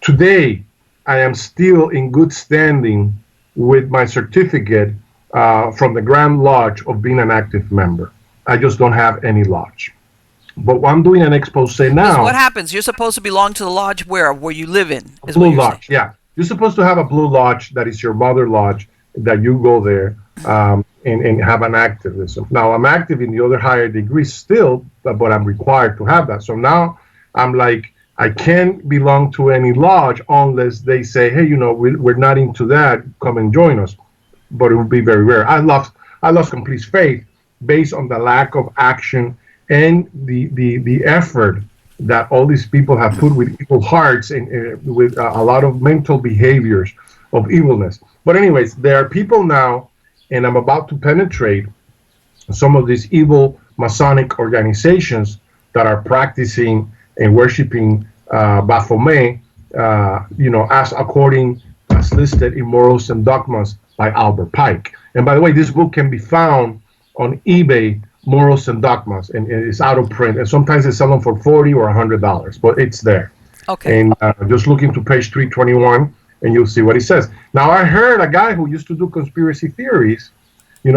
Today, I am still in good standing with my certificate from the Grand Lodge of being an active member. I just don't have any lodge. But I'm doing an expose Because what now. happens? You're supposed to belong to the lodge where you live in, A is what blue you're saying. lodge, yeah. You're supposed to have a blue lodge that is your mother lodge, that you go there and have an activism. Now, I'm active in the other higher degrees still, but I'm required to have that. So now I'm like, I can't belong to any lodge unless they say, hey, we're not into that. Come and join us. But it would be very rare. I lost complete faith based on the lack of action and the effort that all these people have put with evil hearts and with a lot of mental behaviors of evilness. But anyways, there are people now, and I'm about to penetrate some of these evil Masonic organizations that are practicing and worshiping Baphomet, as listed in Morals and Dogmas by Albert Pike. And by the way, this book can be found on eBay, Morals and Dogmas, and it's out of print. And sometimes they sell them for $40 or $100, but it's there. Okay. And just look into page 321, and you'll see what he says. Now, I heard a guy who used to do conspiracy theories,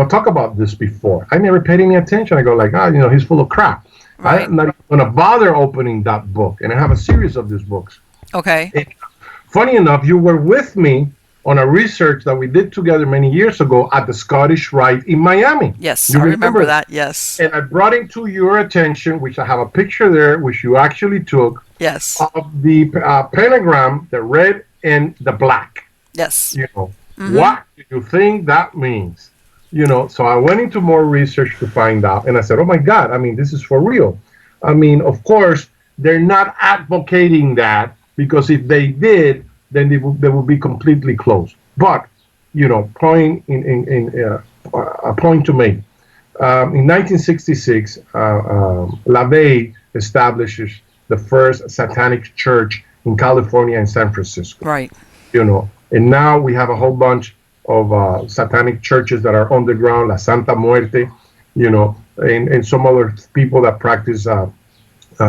talk about this before. I never paid any attention. I go like, he's full of crap. Right. I'm not going to bother opening that book, and I have a series of these books. Okay. And funny enough, you were with me on a research that we did together many years ago at the Scottish Rite in Miami. Yes, You I remember that. Yes. And I brought it to your attention, which I have a picture there, which you actually took, Yes. of the pentagram, the red and the black. Yes. What do you think that means? So I went into more research to find out, and I said, oh my God, this is for real. Of course, they're not advocating that, because if they did, then they would be completely closed. But, a point to make. In 1966, LaVey establishes the first satanic church in California and San Francisco. Right. And now we have a whole bunch of satanic churches that are underground, La Santa Muerte, and some other people that practice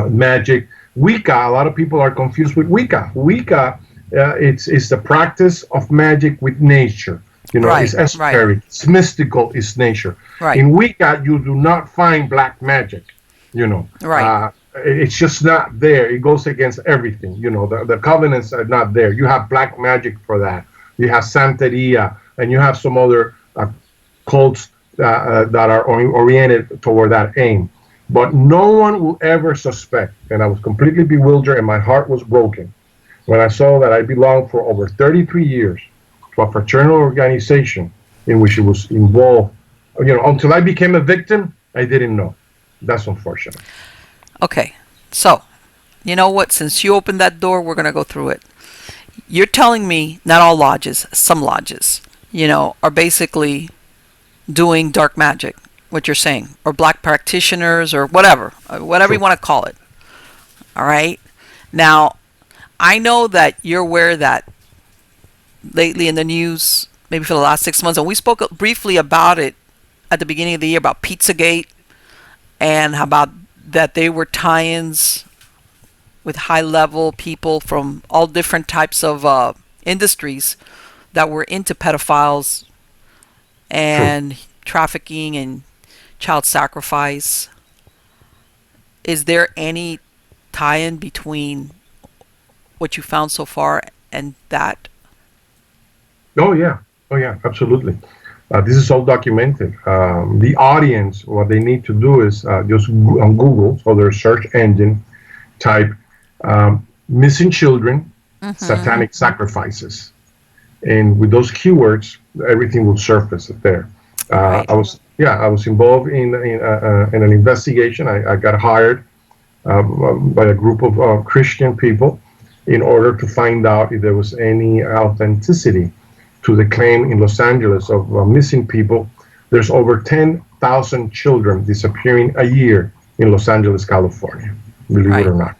magic. Wicca, a lot of people are confused with Wicca. Wicca It's the practice of magic with nature. It's Right, right, esoteric, it's mystical, it's nature. right, In Wicca, you do not find black magic. You know, right. it's just not there. It goes against everything. The covenants are not there. You have black magic for that. You have Santeria, and you have some other cults that are oriented toward that aim. But no one will ever suspect. And I was completely bewildered, and my heart was broken when I saw that I belonged for over 33 years to a fraternal organization in which it was involved. Until I became a victim, I didn't know. That's unfortunate. Okay, so you know what? Since you opened that door, we're gonna go through it. You're telling me not all lodges, some lodges, are basically doing dark magic. What you're saying, or black practitioners, or whatever you True. want to call it. All right. Now, I know that you're aware that lately in the news, maybe for the last 6 months, and we spoke briefly about it at the beginning of the year about Pizzagate and how about that they were tie-ins with high-level people from all different types of industries that were into pedophiles True. and trafficking and child sacrifice. Is there any tie-in between what you found so far and that? Oh yeah. Oh yeah. Absolutely. This is all documented. The audience, what they need to do is just on Google, so their search engine, type missing children, Mm-hmm. satanic sacrifices, and with those keywords, everything will surface there. Right. I was involved in an investigation. I got hired by a group of Christian people in order to find out if there was any authenticity to the claim in Los Angeles of missing people. There's over 10,000 children disappearing a year in Los Angeles, California, believe it Right. or not.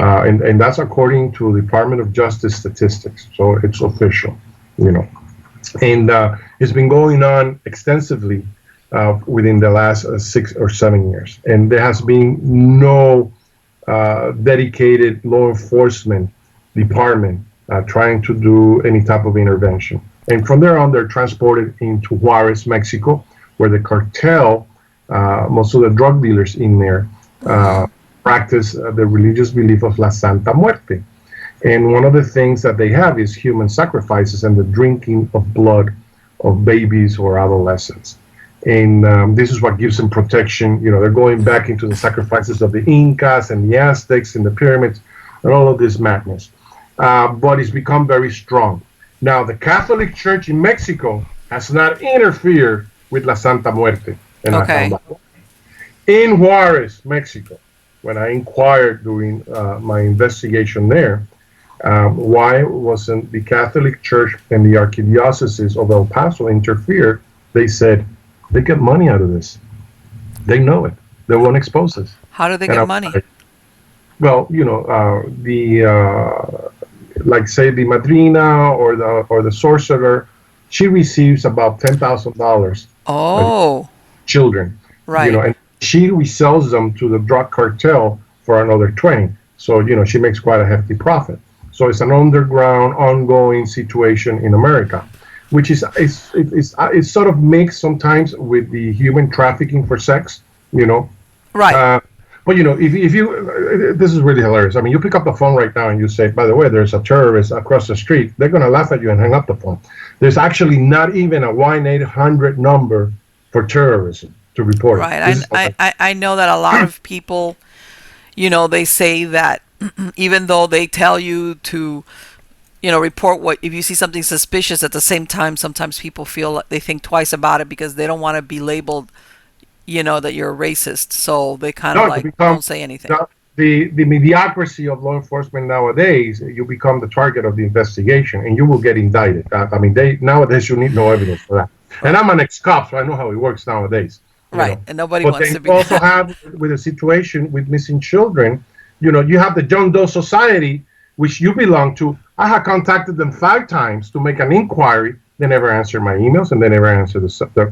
And that's according to the Department of Justice statistics. So it's official, you know. And it's been going on extensively within the last 6 or 7 years. And there has been no dedicated law enforcement department trying to do any type of intervention. And from there on, they're transported into Juarez, Mexico, where the cartel, most of the drug dealers in there, Mm-hmm. practice the religious belief of La Santa Muerte. And one of the things that they have is human sacrifices and the drinking of blood of babies or adolescents. And this is what gives them protection. They're going back into the sacrifices of the Incas and the Aztecs and the pyramids and all of this madness. But it's become very strong. Now, the Catholic Church in Mexico has not interfered with La Santa Muerte. And I found Okay. out. In Juarez, Mexico, when I inquired during my investigation there, why wasn't the Catholic Church and the Archdiocese of El Paso interfered? They said they get money out of this. They know it. They won't expose us. How do they And get I was money? like, well, the like say the madrina or the sorcerer, she receives about $10,000 a Oh, children, right. and she resells them to the drug cartel for another 20. So, she makes quite a hefty profit. So it's an underground, ongoing situation in America, which is it's sort of mixed sometimes with the human trafficking for sex, you know. Right. Uh, but if you, this is really hilarious. I mean, you pick up the phone right now and you say, by the way, there's a terrorist across the street. They're going to laugh at you and hang up the phone. There's actually not even a 1-800 number for terrorism to report it. This Right. is I know that a lot of people, they say that even though they tell you to, report what if you see something suspicious, at the same time, sometimes people feel like they think twice about it because they don't want to be labeled, that you're a racist. So they kind of no, you like become don't say anything. the mediocrity of law enforcement nowadays. You become the target of the investigation, and you will get indicted. I mean, they nowadays you need no evidence for that. And Right. I'm an ex-cop, so I know how it works nowadays. You Right. know, And nobody but wants then to you be. also have with a situation with missing children. You have the John Doe Society, which you belong to. I have contacted them 5 times to make an inquiry. They never answer my emails, and they never answer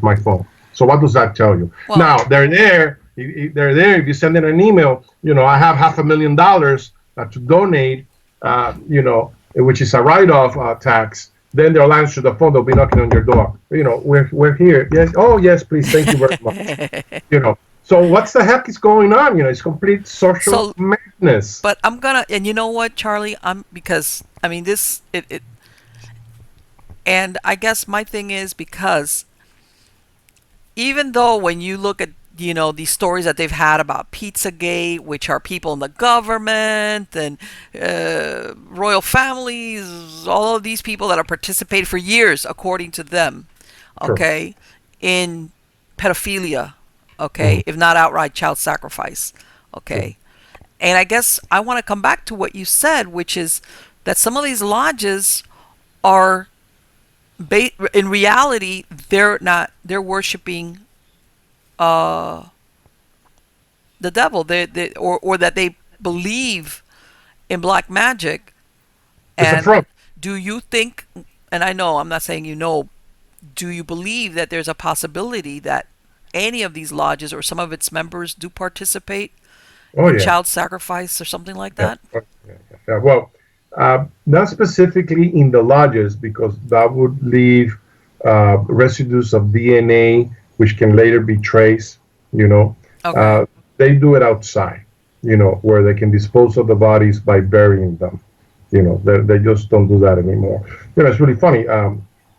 my phone. So what does that tell you? Well, Now they're there. They're there. If you send in an email, I have $500,000 to donate. which is a write-off tax, then they'll answer the phone. They'll be knocking on your door. We're here. Yes. Oh, yes, please. Thank you very much. So what's the heck is going on? It's complete social So, madness. but I'm gonna, and you know what, Charlie? Because I mean this, and I guess my thing is because even though when you look at these stories that they've had about Pizzagate, which are people in the government and royal families, all of these people that have participated for years, according to them, Sure. okay, in pedophilia, Mhm. okay, if not outright child sacrifice, Sure. okay. And I guess I want to come back to what you said, which is that some of these lodges are, in reality, they're not, they're worshiping uh, the devil, or that they believe in black magic. It's a And front. do you think, and I know I'm not saying do you believe that there's a possibility that any of these lodges or some of its members do participate Oh, in yeah. child sacrifice or something like Yeah. that? Yeah. Well, not specifically in the lodges, because that would leave residues of DNA, which can later be traced. You know, Okay. uh, they do it outside. Where they can dispose of the bodies by burying them. They just don't do that anymore. It's really funny.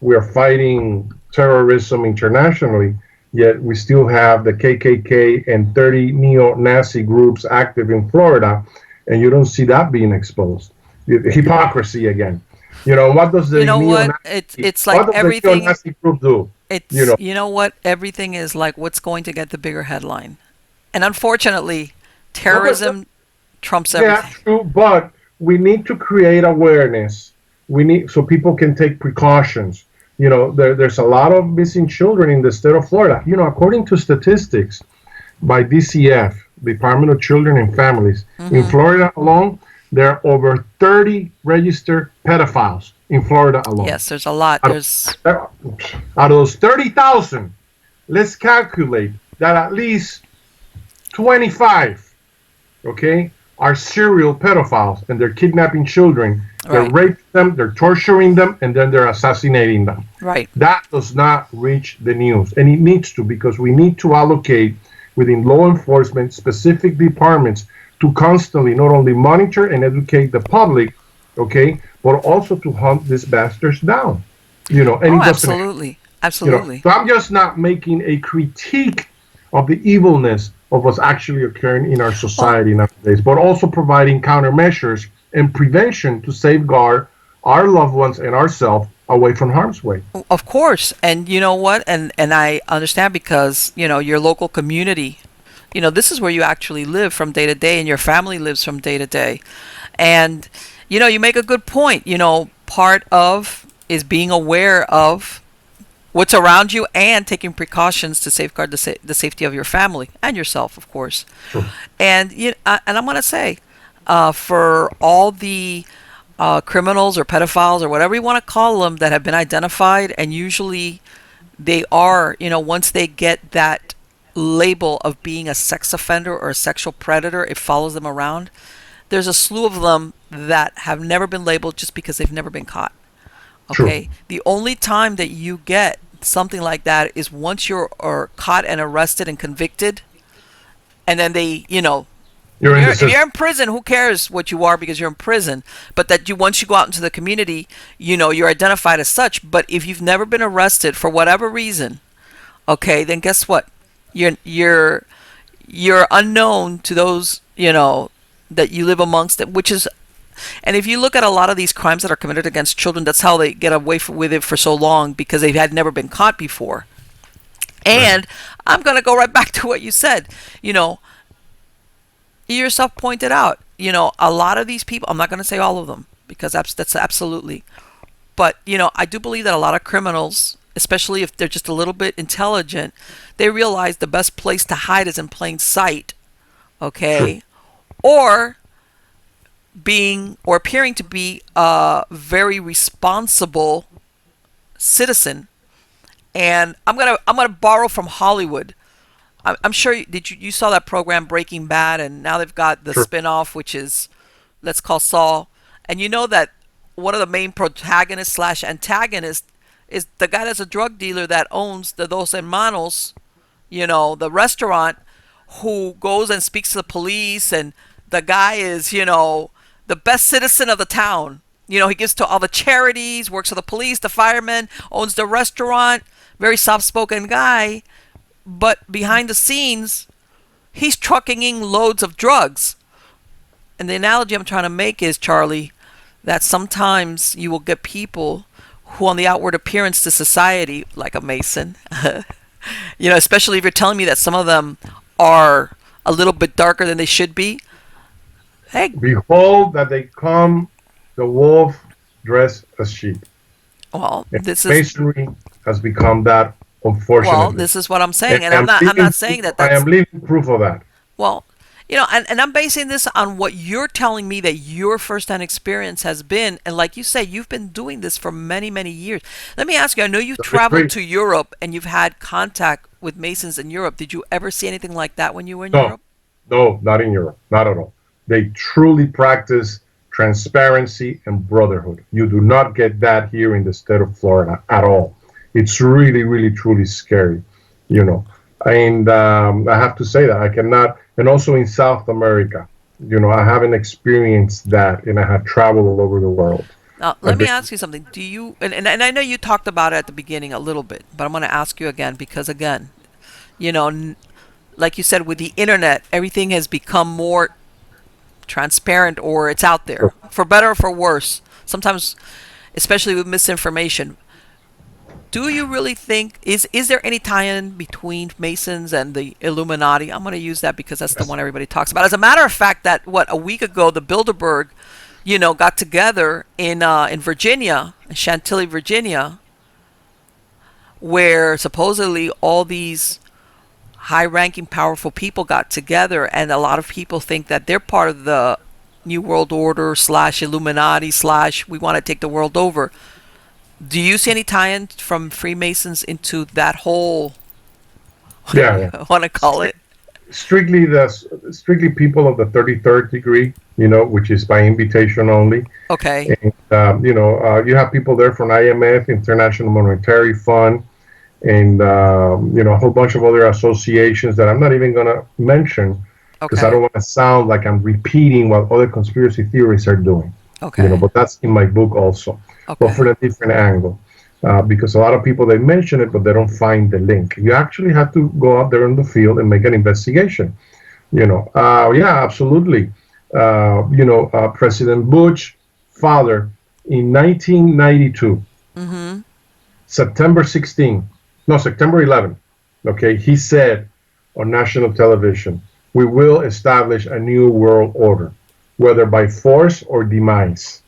We are fighting terrorism internationally, yet we still have the KKK and 30 neo-Nazi groups active in Florida, and you don't see that being exposed. Hypocrisy again. What does the You know what? neo-Nazi It's like what does the everything. neo-Nazi group do? You It's, know, you know what? Everything is like what's going to get the bigger headline. And unfortunately, no, but terrorism trumps yeah, everything. true, but we need to create awareness. We need so people can take precautions. There's a lot of missing children in the state of Florida. According to statistics by DCF, Department of Children and Families, in Hmm. Florida alone, there are over 30 registered pedophiles in Florida alone. Yes, there's a lot. Out There's of, out of those 30,000, let's calculate that at least 25, okay, are serial pedophiles, and they're kidnapping children. They're right, raping them, they're torturing them, and then they're assassinating them. right. That does not reach the news, and it needs to, because we need to allocate within law enforcement specific departments to constantly not only monitor and educate the public, okay, but also to hunt these bastards down. And Oh, it doesn't happen. absolutely, absolutely. So I'm just not making a critique of the evilness of what's actually occurring in our Well, society nowadays, but also providing countermeasures and prevention to safeguard our loved ones and ourselves away from harm's way. of course. And you know what? And I understand because, your local community, this is where you actually live from day to day and your family lives from day to day. And you make a good point. Part of is being aware of what's around you and taking precautions to safeguard the safety of your family and yourself, of course. Sure. And I'm going to say, for all the criminals or pedophiles or whatever you want to call them that have been identified, and usually they are, once they get that label of being a sex offender or a sexual predator, it follows them around. There's a slew of them that have never been labeled just because they've never been caught. True. Okay. The only time that you get something like that is once you're are caught and arrested and convicted, and then they, You're in the if you're system. in prison, who cares what you are because you're in prison? But that you once you go out into the community, you're identified as such. But if you've never been arrested for whatever reason, okay, then guess what? You're you're unknown to those, that you live amongst it, which is, and if you look at a lot of these crimes that are committed against children, that's how they get away with it for so long because they had never been caught before. Right. And I'm going to go right back to what you said. You yourself pointed out, a lot of these people, I'm not going to say all of them because that's absolutely, but, I do believe that a lot of criminals, especially if they're just a little bit intelligent, they realize the best place to hide is in plain sight, True. okay? Or being or appearing to be a very responsible citizen. And I'm gonna borrow from Hollywood. I'm sure you saw that program Breaking Bad, and now they've got the Sure. spin-off, which is Let's Call Saul. And you know that one of the main protagonists slash antagonists is the guy that's a drug dealer that owns the Dos Hermanos, the restaurant, who goes and speaks to the police, and the guy is, the best citizen of the town. He gives to all the charities, works for the police, the firemen, owns the restaurant, very soft-spoken guy, but behind the scenes, he's trucking in loads of drugs. And the analogy I'm trying to make is, Charlie, that sometimes you will get people who on the outward appearance to society, like a Mason, especially if you're telling me that some of them are a little bit darker than they should be. Hey, behold that they come, the wolf dressed as sheep. Well, and this masonry has become that, unfortunately. Well, this is what I'm saying, and I'm not saying that that's, I am living proof of that. Well, and I'm basing this on what you're telling me that your firsthand experience has been. And like you say, you've been doing this for many, many years. Let me ask you, I know you've traveled to Europe and you've had contact with Masons in Europe. Did you ever see anything like that when you were in Europe? No, not in Europe. Not at all. They truly practice transparency and brotherhood. You do not get that here in the state of Florida at all. It's really, really, truly scary, And I have to say that I cannot, and also in South America, I haven't experienced that, and I have traveled all over the world. Now, let me ask you something. Do you, and I know you talked about it at the beginning a little bit, but I'm going to ask you again because, again, like you said, with the internet, everything has become more transparent, or it's out there, for better or for worse, sometimes, especially with misinformation. Do you really think, is there any tie-in between Masons and the Illuminati? I'm going to use that because that's the one everybody talks about. As a matter of fact, a week ago, the Bilderberg, got together in Virginia, in Chantilly, Virginia, where supposedly all these high-ranking, powerful people got together, and a lot of people think that they're part of the New World Order / Illuminati / we want to take the world over. Do you see any tie-in from Freemasons into that whole, I want to call it? Strictly people of the 33rd degree, which is by invitation only. Okay. And, you have people there from IMF, International Monetary Fund, and, a whole bunch of other associations that I'm not even going to mention because I don't want to sound like I'm repeating what other conspiracy theories are doing. Okay. But that's in my book also. Okay. But from a different angle. Because a lot of people, they mention it, but they don't find the link. You actually have to go out there in the field and make an investigation. Absolutely. President Bush, father, in 1992, September 11, he said on national television, we will establish a new world order, whether by force or demise,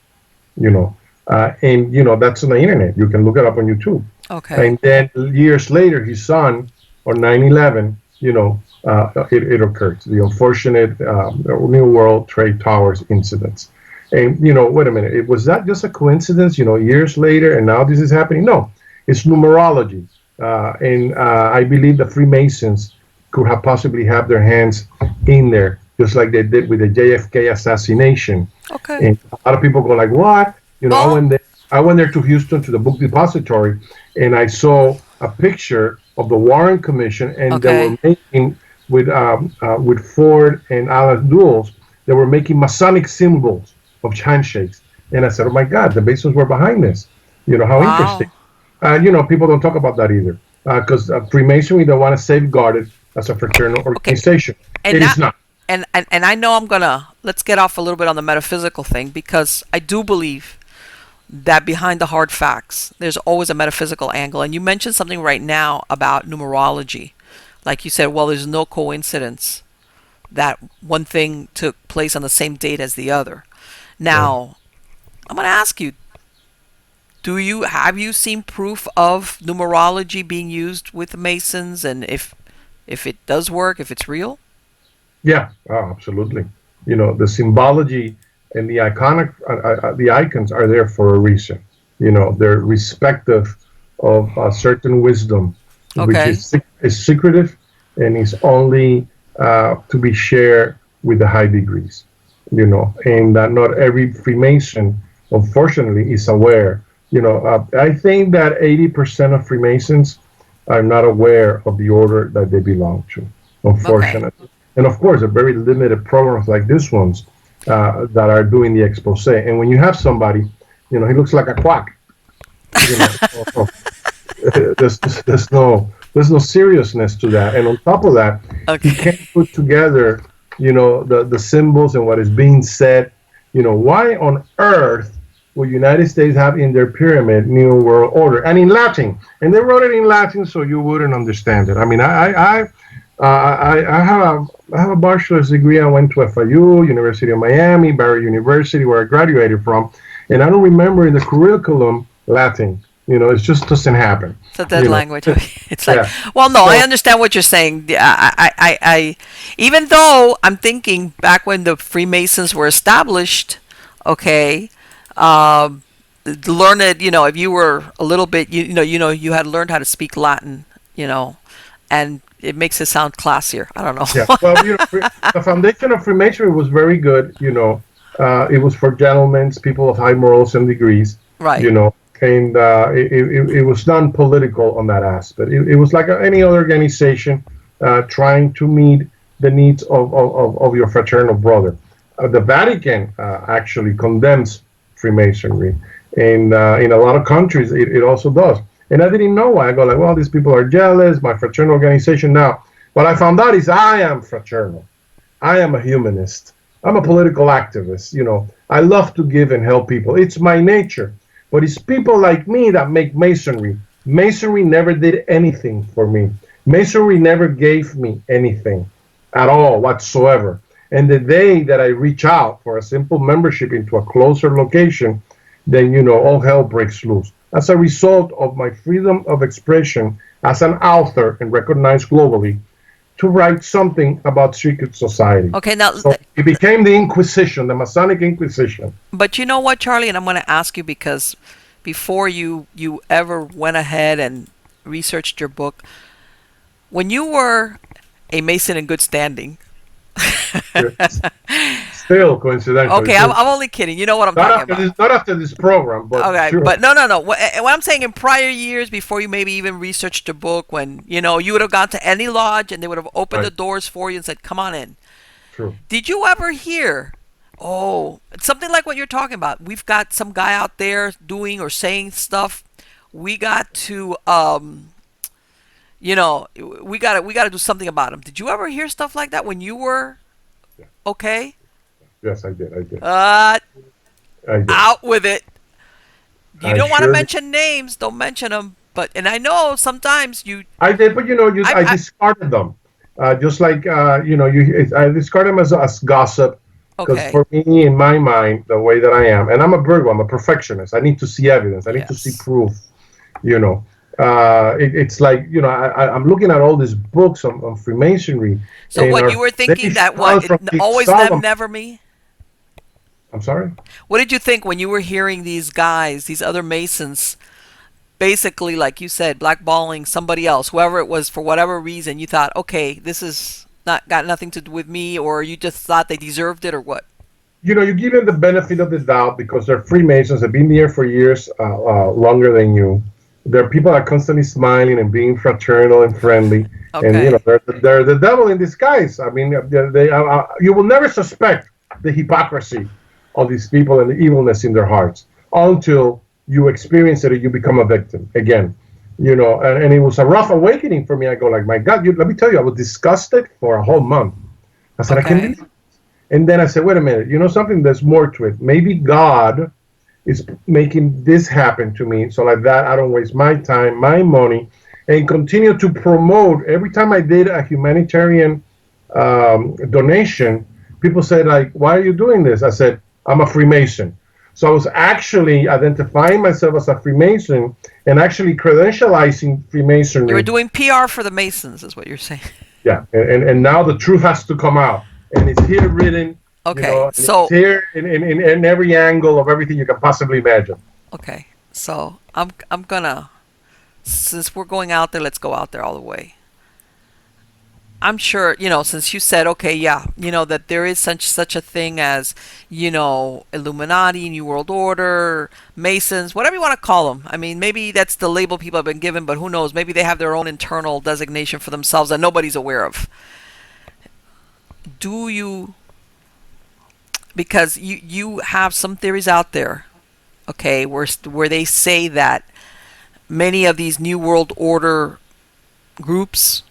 and that's on the internet. You can look it up on YouTube. Okay. And then years later, his son, on 9/11, it occurred. The unfortunate New World Trade Towers incidents. And wait a minute, was that just a coincidence? Years later, and now this is happening? No, it's numerology, and I believe the Freemasons could have possibly have their hands in there, just like they did with the JFK assassination. Okay. And a lot of people go like, what? I went there to Houston to the book depository, and I saw a picture of the Warren Commission, and they were making with Ford and Alan Dulles, they were making Masonic symbols of handshakes. And I said, oh my God, the Masons were behind this. How interesting. People don't talk about that either, because Freemasonry, they want to safeguard it as a fraternal organization. And it is not. And I know let's get off a little bit on the metaphysical thing, because I do believe that behind the hard facts, there's always a metaphysical angle. And you mentioned something right now about numerology. Like you said, well, there's no coincidence that one thing took place on the same date as the other. Now, I'm going to ask you, have you seen proof of numerology being used with the Masons, and if it does work, if it's real? Yeah, absolutely. The symbology and the the icons are there for a reason. They're respective of a certain wisdom, which is secretive and is only to be shared with the high degrees. And not every Freemason unfortunately, is aware. I think that 80% of Freemasons are not aware of the order that they belong to, Okay. unfortunately. And of course, a very limited programs like this ones that are doing the expose. And when you have somebody, he looks like a quack. You know, so, there's no seriousness to that. And on top of that, he Okay. can't put together, the symbols and what is being said. Why on earth would United States have in their pyramid New World Order and in Latin? And they wrote it in Latin so you wouldn't understand it. I mean, I have a bachelor's degree. I went to FIU, University of Miami, Barry University, where I graduated from, and I don't remember in the curriculum Latin. It just doesn't happen. It's a dead You know, language. It's like, yeah. well, no, I So understand what you're saying. Yeah, even though I'm thinking back when the Freemasons were established, okay, um, learn it. If you were a little bit, you had learned how to speak Latin, and it makes it sound classier. I don't yeah, know. well, the foundation of Freemasonry was very good. It was for gentlemen, people of high morals and degrees. Right. You know, and it was non-political on that aspect. It was like any other organization trying to meet the needs of your fraternal brother. The Vatican actually condemns Freemasonry, and in a lot of countries it also does. And I didn't know why. I go like, well, these people are jealous. My fraternal organization now. What I found out is I am fraternal. I am a humanist. I'm a political activist. I love to give and help people. It's my nature. But it's people like me that make Masonry. Masonry never did anything for me. Masonry never gave me anything at all whatsoever. And the day that I reach out for a simple membership into a closer location, then all hell breaks loose. As a result of my freedom of expression as an author and recognized globally, to write something about secret society. Okay, now, So it became the Inquisition, the Masonic Inquisition. but you know what, Charlie, and I'm going to ask you because before you ever went ahead and researched your book, when you were a Mason in good standing. Still, coincidentally, Okay, I'm only kidding. You know what I'm not talking after about. this, not after this program, but Okay, sure. but no. What I'm saying in prior years, before you maybe even researched the book, when you would have gone to any lodge and they would have opened the Right, doors for you and said, "Come on in." true. Did you ever hear? Oh, it's something like what you're talking about. We've got some guy out there doing or saying stuff. We got to, we got to do something about him. Did you ever hear stuff like that when you were Yeah. okay? Yes, I did. I did. Uh, I did. Out with it. You I don't want to sure did. mention names. Don't mention them. And I know sometimes you. I did, but I I discarded them. Just like I discard them as gossip, because okay. for me, in my mind, the way that I am, and I'm a Virgo, I'm a perfectionist. I need to see evidence. I need to see Yes. proof. You know, it's like I'm looking at all these books on Freemasonry, So and what our you were thinking foundation that what comes from King always them, Solomon. never me. I'm sorry. What did you think when you were hearing these guys, these other Masons, basically, like you said, blackballing somebody else, whoever it was, for whatever reason? You thought, okay, this is not got nothing to do with me, or you just thought they deserved it, or what? You give them the benefit of the doubt because they're Freemasons. They've been there for years, longer than you. They're people that are constantly smiling and being fraternal and friendly, and Okay. they're the devil in disguise. I mean, you will never suspect the hypocrisy of these people and the evilness in their hearts until you experience it and you become a victim again. And it was a rough awakening for me. I go like, my God, let me tell you, I was disgusted for a whole month. I said, I can Okay. be. And then I said, wait a minute, something, there's more to it. Maybe God is making this happen to me so like that I don't waste my time, my money, and continue to promote. Every time I did a humanitarian donation, people said, like, why are you doing this? I said, I'm a Freemason. So I was actually identifying myself as a Freemason and actually credentializing You were Freemasonry. doing PR for the Masons, is what you're saying. Yeah, and now the truth has to come out, and it's here written, Okay. and it's So here in every angle of everything you can possibly imagine. okay. So I'm gonna, since we're going out there, let's go out there all the way. I'm sure, since you said, okay, yeah, that there is such a thing as, Illuminati, New World Order, Masons, whatever you want to call them. I mean, maybe that's the label people have been given, but who knows? Maybe they have their own internal designation for themselves that nobody's aware of. Do you, because you have some theories out there, okay, where they say that many of these New World Order groups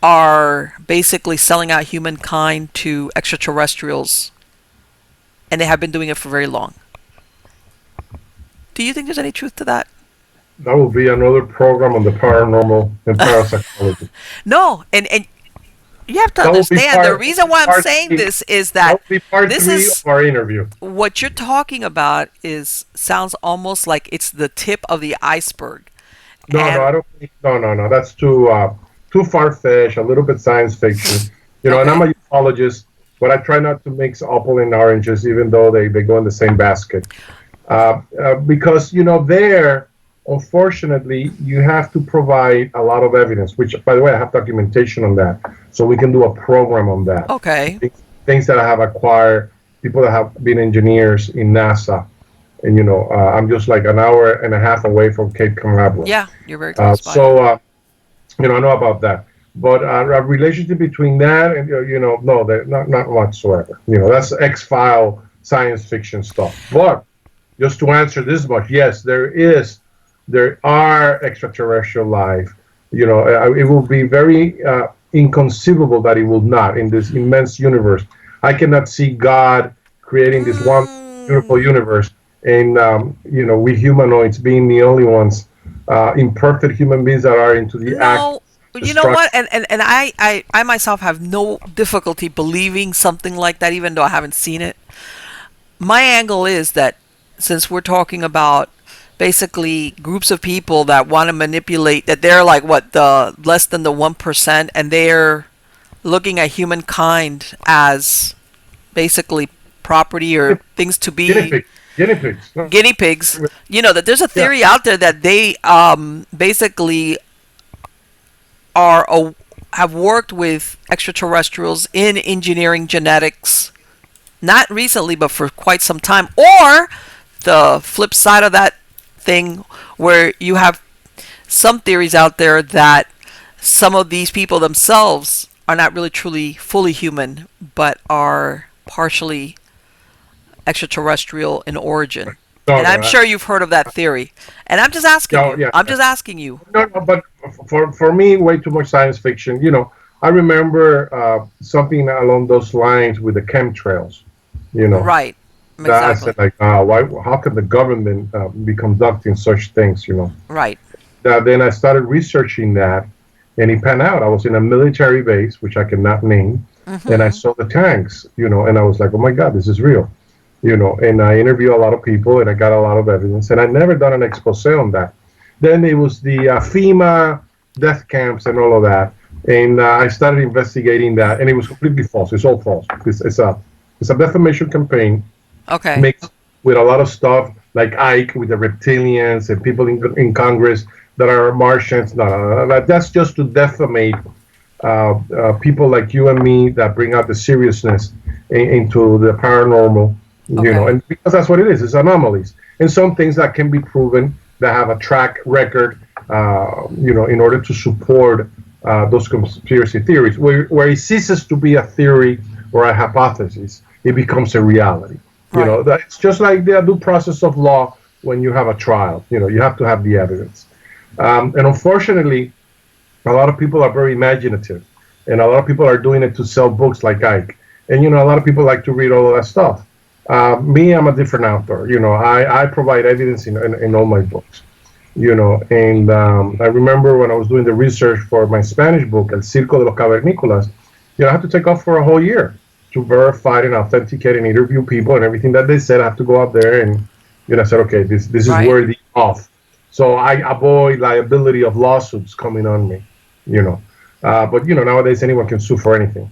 are basically selling out humankind to extraterrestrials, and they have been doing it for very long. Do you think there's any truth to that? That will be another program on the paranormal and parapsychology. No, and you have to That will be understand the reason why I'm part saying three. this is That that will be part this three is of our interview. what you're talking about is sounds almost like it's the tip of the iceberg. No, And I don't think. No. That's too far-fetched. A little bit science fiction. And I'm okay, a ufologist, but I try not to mix apple and oranges, even though they go in the same basket. Because there, unfortunately, you have to provide a lot of evidence. Which, by the way, I have documentation on that, so we can do a program on that. okay, Things that I have acquired, people that have been engineers in NASA, and I'm just like an hour and a half away from Cape Canaveral. yeah, you're very close by. I know about that. But a relationship between that and no, not whatsoever. That's X-File science fiction stuff. But just to answer this much, yes, there are extraterrestrial life. It will be very inconceivable that it will not in this immense universe. I cannot see God creating this one beautiful Mm, universe, and we humanoids being the only ones, imperfect human beings that are into the act no, of you know destruction. what? And I myself have no difficulty believing something like that, even though I haven't seen it. My angle is that since we're talking about basically groups of people that want to manipulate, that they're like what, the less than the 1%, and they're looking at humankind as basically property or things to Guinea be pigs. Guinea pigs. No, guinea pigs. That there's a yeah. theory out there that they basically are have worked with extraterrestrials in engineering genetics, not recently, but for quite some time. Or the flip side of that thing, where you have some theories out there that some of these people themselves are not really truly fully human, but are partially extraterrestrial in origin. No, And no, I'm sure you've heard of that theory. And I'm just asking no, you. yeah. I'm just asking you. No, but for me, way too much science fiction. I remember something along those lines with the chemtrails. You know, Right. that I said Exactly. like, why? How can the government be conducting such things? Right. Then I started researching that, and it panned out. I was in a military base, which I cannot name, and I Mm-hmm. saw the tanks. And I was like, oh my God, this is real. And I interviewed a lot of people, and I got a lot of evidence, and I never done an expose on that. Then it was the FEMA death camps and all of that, and I started investigating that, and it was completely false. It's all false. It's a defamation campaign Okay. mixed with a lot of stuff like Ike with the reptilians and people in Congress that are Martians. No. That's just to defamate people like you and me that bring out the seriousness into the paranormal, Okay. and because that's what it is. It's anomalies and some things that can be proven that have a track record, in order to support those conspiracy theories. Where it ceases to be a theory or a hypothesis, it becomes a reality. Right. It's just like the due process of law when you have a trial. You have to have the evidence. And unfortunately, a lot of people are very imaginative, and a lot of people are doing it to sell books like Ike. And a lot of people like to read all of that stuff. Me, I'm a different author. I provide evidence in all my books. And I remember when I was doing the research for my Spanish book, El Circo de los Cavernícolas, I had to take off for a whole year to verify and authenticate and interview people and everything that they said. I have to go out there and I said, okay, this is Right. worthy of. So I avoid liability of lawsuits coming on me. you know. But nowadays anyone can sue for anything.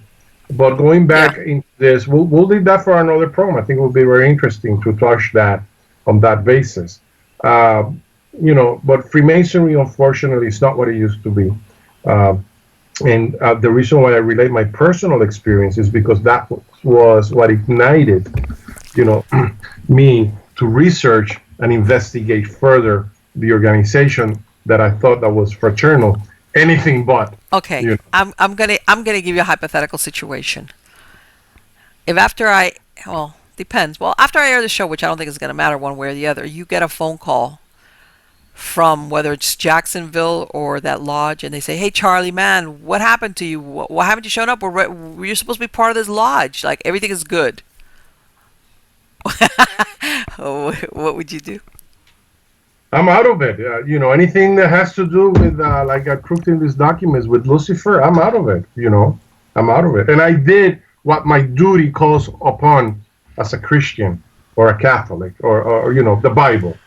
But going Yeah. back into this, we'll leave that for another program. I think it will be very interesting to touch that on that basis. But Freemasonry, unfortunately, is not what it used to be. Uh, And the reason why I relate my personal experience is because that was what ignited, you know, me to research and investigate further the organization that I thought that was fraternal, anything but, Okay, you know. I'm gonna give you a hypothetical situation. If after I well depends. Well, after I air the show, which I don't think is gonna matter one way or the other, you get a phone call from whether it's Jacksonville or that lodge, and they say, "Hey, Charlie, man, what happened to you? Why haven't you shown up? You're supposed to be part of this lodge. Like everything is good." What would you do? I'm out of it. Anything that has to do with like encrypting these documents with Lucifer, I'm out of it. I'm out of it. And I did what my duty calls upon as a Christian or a Catholic or the Bible,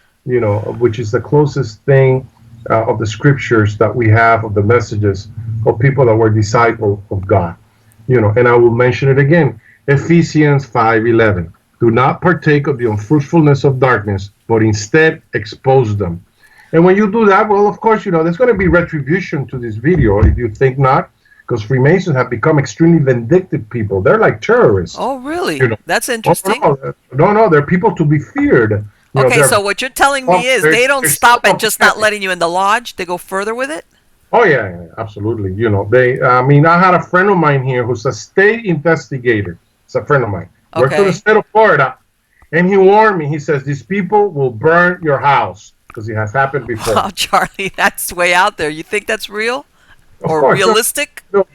which is the closest thing of the scriptures that we have of the messages of people that were disciples of God. And I will mention it again. Ephesians 5:11. Do not partake of the unfruitfulness of darkness, but instead expose them. And when you do that, well, of course, there's going to be retribution to this video if you think not, because Freemasons have become extremely vindictive people. They're like terrorists. Oh, really? That's Oh, interesting. no, they're people to be feared. Okay, so what you're telling me is they don't they're stop at just not self-apologetic. letting you in the lodge. They go further with it. Oh yeah, absolutely. I mean, I had a friend of mine here who's a state investigator. It's a friend of mine. Worked for the Okay. state of Florida, and he warned me. He says these people will burn your house because it has happened before. Wow, Charlie, that's way out there. You think that's real Of or course. realistic? No.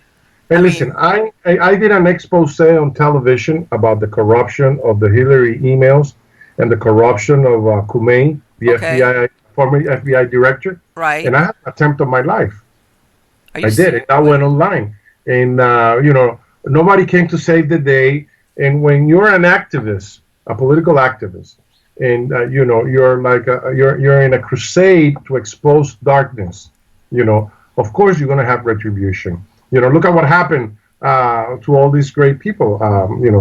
I And listen, mean, I did an expose on television about the corruption of the Hillary emails and the corruption of Khomeini, the okay, FBI former FBI director, right. and I had an attempt on my life. Are you I did, and that went online. And nobody came to save the day. And when you're an activist, a political activist, and you're like you're in a crusade to expose darkness, of course you're going to have retribution. Look at what happened to all these great people.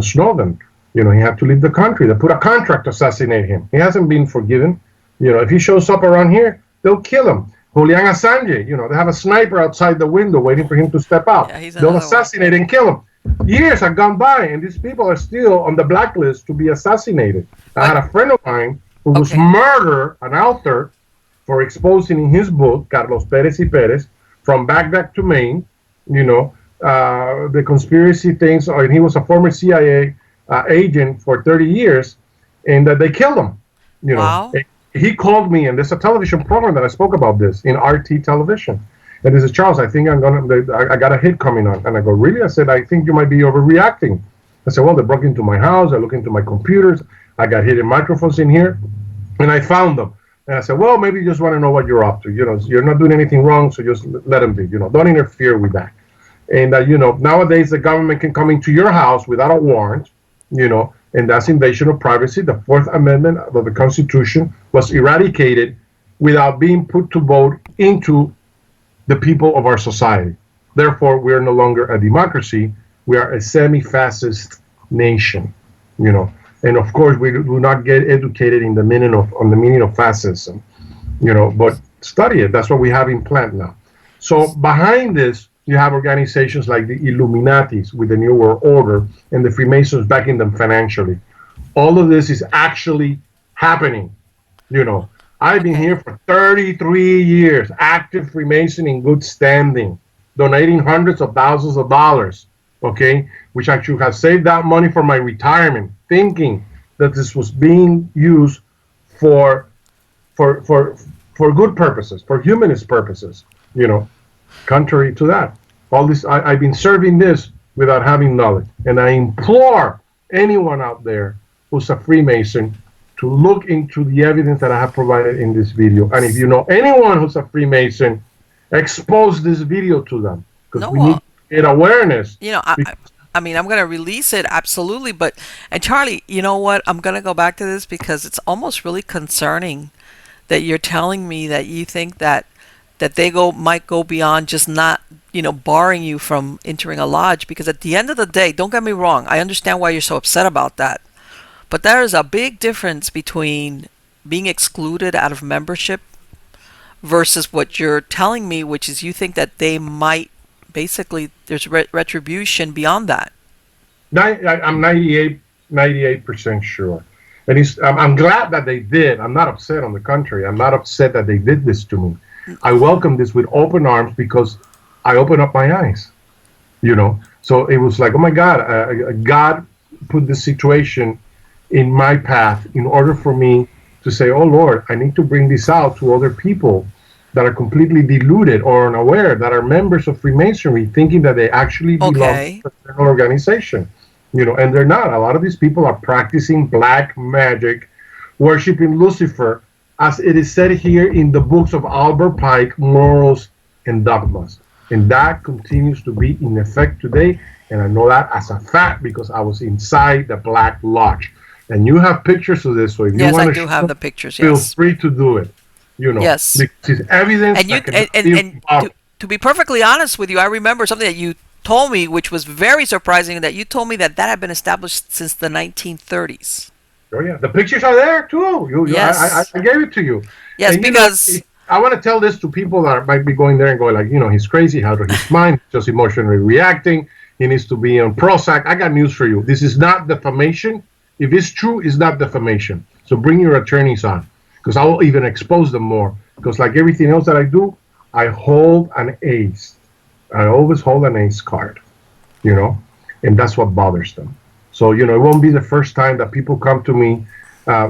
Snowden. He had to leave the country. They put a contract to assassinate him. He hasn't been forgiven. If he shows up around here, they'll kill him. Julian Assange, they have a sniper outside the window waiting for him to step out. Yeah, he's They'll another one. assassinate and kill him. Years have gone by, and these people are still on the blacklist to be assassinated. I had a friend of mine who was Okay. murdered, an author, for exposing in his book, Carlos Perez y Perez, from Baghdad to Maine, the conspiracy things. And he was a former CIA agent for 30 years, and they killed him. Wow. He called me, and there's a television program that I spoke about this in RT television. And he said, Charles, I think I got a hit coming on. And I go, really? I said, I think you might be overreacting. I said, well, they broke into my house. I looked into my computers. I got hidden microphones in here, and I found them. And I said, well, maybe you just want to know what you're up to. You're not doing anything wrong, so just let them be. Don't interfere with that. And, nowadays the government can come into your house without a warrant, and that's invasion of privacy. The Fourth Amendment of the Constitution was eradicated without being put to vote into the people of our society. Therefore, we are no longer a democracy. We are a semi-fascist nation, And of course, we do not get educated on the meaning of fascism, But study it. That's what we have in plant now. So behind this, you have organizations like the Illuminatis with the New World Order and the Freemasons backing them financially. All of this is actually happening, I've been Okay. here for 33 years, active Freemason in good standing, donating hundreds of thousands of dollars, okay, which I should have saved that money for my retirement, thinking that this was being used for good purposes, for humanist purposes, contrary to that. All this, I've been serving this without having knowledge. And I implore anyone out there who's a Freemason to look into the evidence that I have provided in this video. And if you know anyone who's a Freemason, expose this video to them, because No, we need to get awareness. I mean, I'm going to release it absolutely, and Charlie, you know what? I'm going to go back to this because it's almost really concerning that you're telling me that you think that they might go beyond just not, barring you from entering a lodge, because at the end of the day, don't get me wrong, I understand why you're so upset about that. But there is a big difference between being excluded out of membership versus what you're telling me, which is you think that they might basically there's retribution beyond that. I'm 98% sure. And I'm glad that they did. I'm not upset. On the contrary, I'm not upset that they did this to me. I welcome this with open arms because I opened up my eyes. So it was like, oh my God, God put this situation in my path in order for me to say, oh Lord, I need to bring this out to other people that are completely deluded or unaware, that are members of Freemasonry, thinking that they actually belong Okay. to an organization. And they're not. A lot of these people are practicing black magic, worshiping Lucifer, as it is said here in the books of Albert Pike, Morals and Dogmas. And that continues to be in effect today. And I know that as a fact because I was inside the Black Lodge. And you have pictures of this, so if you Yes, I want to do have the pictures. feel Yes. free to do it. Yes. Because it's evidence And you that can and to be perfectly honest with you, I remember something that you told me, which was very surprising. That you told me that had been established since the 1930s. Oh yeah, the pictures are there too. Yes. I gave it to you. Yes, And because I want to tell this to people that might be going there and going like, he's crazy. How does his mind just emotionally reacting? He needs to be on Prozac. I got news for you. This is not defamation. If it's true, it's not defamation. So bring your attorneys on, because I will even expose them more. Because like everything else that I do, I hold an ace. I always hold an ace card, and that's what bothers them. So, it won't be the first time that people come to me,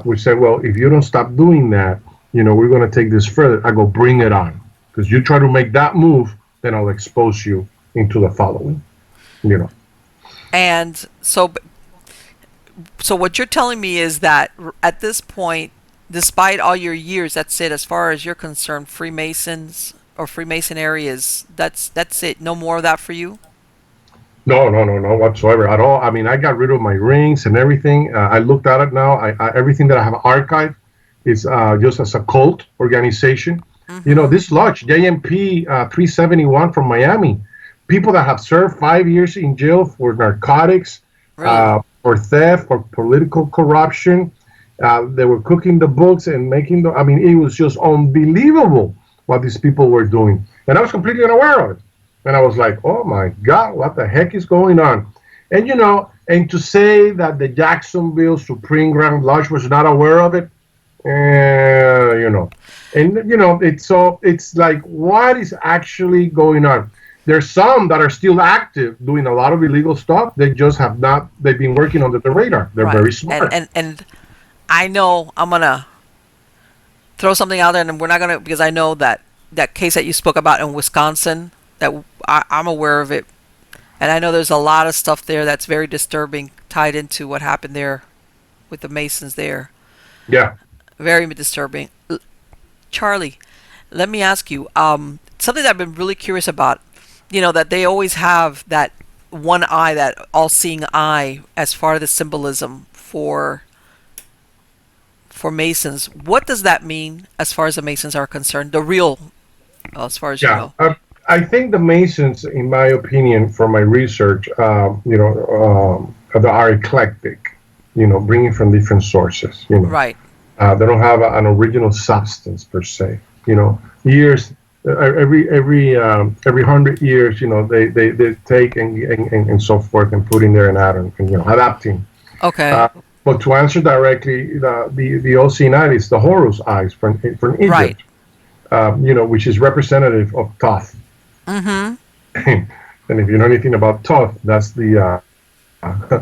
we say, well, if you don't stop doing that, we're going to take this further. I go, bring it on. Because you try to make that move, then I'll expose you into the following, and so what you're telling me is that at this point, despite all your years, that's it. As far as you're concerned, Freemasons or Freemasonry that's it. No more of that for you. No, whatsoever at all. I mean, I got rid of my rings and everything. I looked at it now. Everything that I have archived is just as a cult organization. Mm-hmm. This lodge, JMP 371 from Miami, people that have served 5 years in jail for narcotics, Really? for theft, for political corruption. They were cooking the books and making I mean, it was just unbelievable what these people were doing. And I was completely unaware of it. And I was like, oh my God, what the heck is going on? And, and to say that the Jacksonville Supreme Grand Lodge was not aware of it, and, it's like, what is actually going on? There's some that are still active doing a lot of illegal stuff. They just have not, they've been working under the radar. They're Right. very smart. And I know I'm gonna throw something out there, and we're not gonna, because I know that case that you spoke about in Wisconsin, that I'm aware of it, and I know there's a lot of stuff there that's very disturbing tied into what happened there with the Masons there. Yeah. Very disturbing. Charlie, let me ask you something that I've been really curious about. That they always have that one eye, that all-seeing eye, as far as the symbolism for Masons. What does that mean as far as the Masons are concerned? The real, as far as you know. I think the Masons, in my opinion, from my research, they are eclectic, bringing from different sources, Right. They don't have an original substance per se, years, every 100 years, they take and so forth and put in there and add and adapting. Okay. But to answer directly, the all-seeing eye is the Horus eyes from Egypt, Right. Which is representative of Thoth. Mm-hmm. And if you know anything about Thoth, that's the god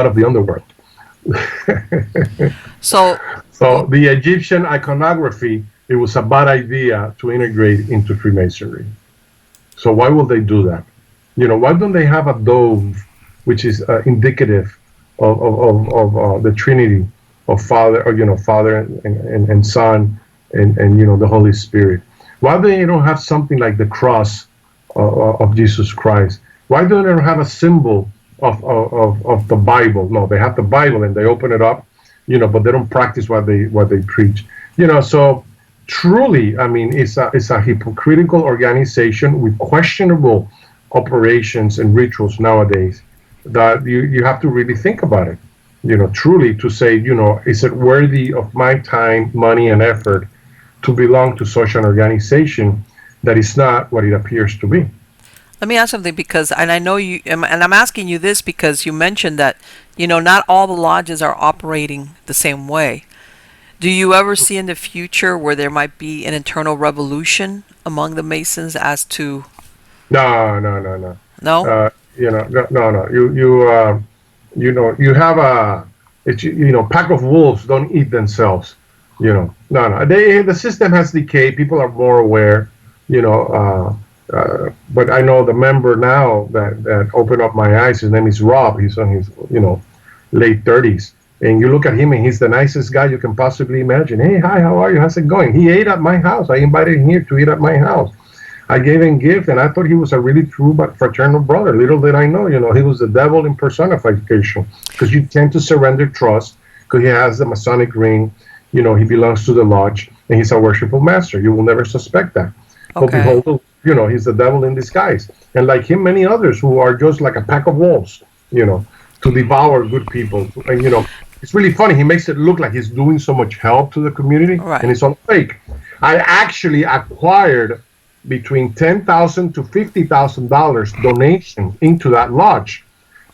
of the underworld. So the Egyptian iconography, it was a bad idea to integrate into Freemasonry. So why will they do that? Why don't they have a dove, which is indicative of the Trinity of Father, Father and Son and the Holy Spirit? Why do they don't have something like the cross of Jesus Christ? Why do they don't have a symbol of the Bible? No, they have the Bible and they open it up, but they don't practice what they preach. So truly, I mean, it's a hypocritical organization with questionable operations and rituals nowadays that you have to really think about it. Truly to say, is it worthy of my time, money, and effort to belong to such an organization that is not what it appears to be. Let me ask something because, and I know you, and I'm asking you this because you mentioned that, not all the lodges are operating the same way. Do you ever see in the future where there might be an internal revolution among the Masons as to, No, no, no, no. no? No, no, no. You have pack of wolves don't eat themselves. No, no. The system has decayed. People are more aware. But I know the member now that opened up my eyes. His name is Rob. He's on his late 30s, and you look at him and he's the nicest guy you can possibly imagine. Hey, hi, how are you? How's it going? He ate at my house. I invited him here to eat at my house. I gave him gift, and I thought he was a really true but fraternal brother. Little did I know, he was the devil in personification, because you tend to surrender trust because he has the Masonic ring. He belongs to the lodge, and he's a worshipful master. You will never suspect that. But Okay. behold, he's the devil in disguise. And like him, many others who are just like a pack of wolves, to devour good people. And, it's really funny. He makes it look like he's doing so much help to the community, Right. and it's all fake. I actually acquired between $10,000 to $50,000 donation into that lodge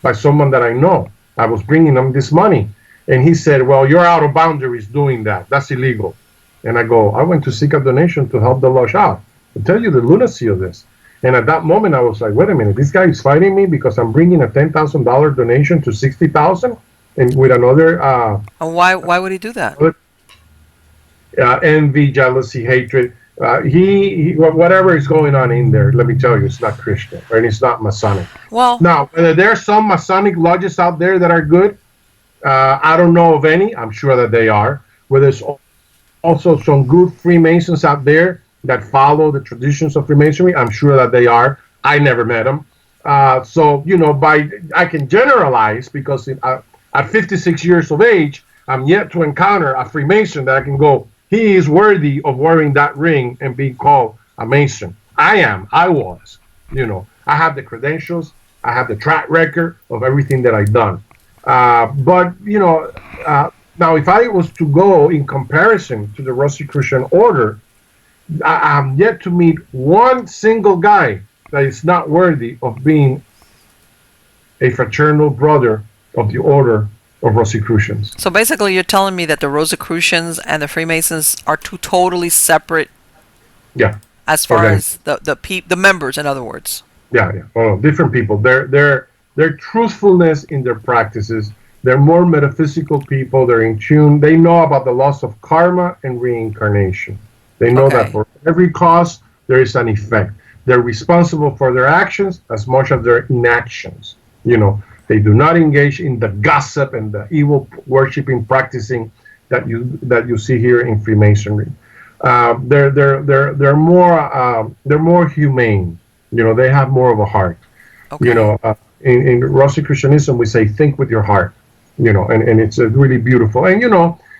by someone that I know. I was bringing him this money, and he said, "Well, you're out of boundaries doing that. That's illegal." And I go, "I went to seek a donation to help the lodge out." I tell you the lunacy of this. And at that moment, I was like, "Wait a minute, this guy is fighting me because I'm bringing a $10,000 donation to 60,000, and with another And why would he do that? envy, jealousy, hatred." Whatever is going on in there, let me tell you, it's not Christian, and it's not Masonic. Well, Now, whether there are some Masonic lodges out there that are good, I don't know of any. I'm sure that they are. Where there's also some good Freemasons out there that follow the traditions of Freemasonry. I'm sure that they are. I never met them. So, I can generalize because at 56 years of age, I'm yet to encounter a Freemason that I can go, he is worthy of wearing that ring and being called a Mason. I was. I have the credentials. I have the track record of everything that I've done. But now if I was to go in comparison to the Rosicrucian Order, I'm yet to meet one single guy that is not worthy of being a fraternal brother of the Order of Rosicrucians. so basically you're telling me that the Rosicrucians and the Freemasons are two totally separate Yeah, as far Okay. as the members, in other words. yeah. Oh, different people. Their truthfulness in their practices. They're more metaphysical people. They're in tune. They know about the laws of karma and reincarnation. They know Okay. that for every cause there is an effect. They're responsible for their actions as much as their inactions. They do not engage in the gossip and the evil worshiping, practicing that you see here in Freemasonry. They're more humane. They have more of a heart. Okay. In Rosicrucianism we say think with your heart. And it's really beautiful. And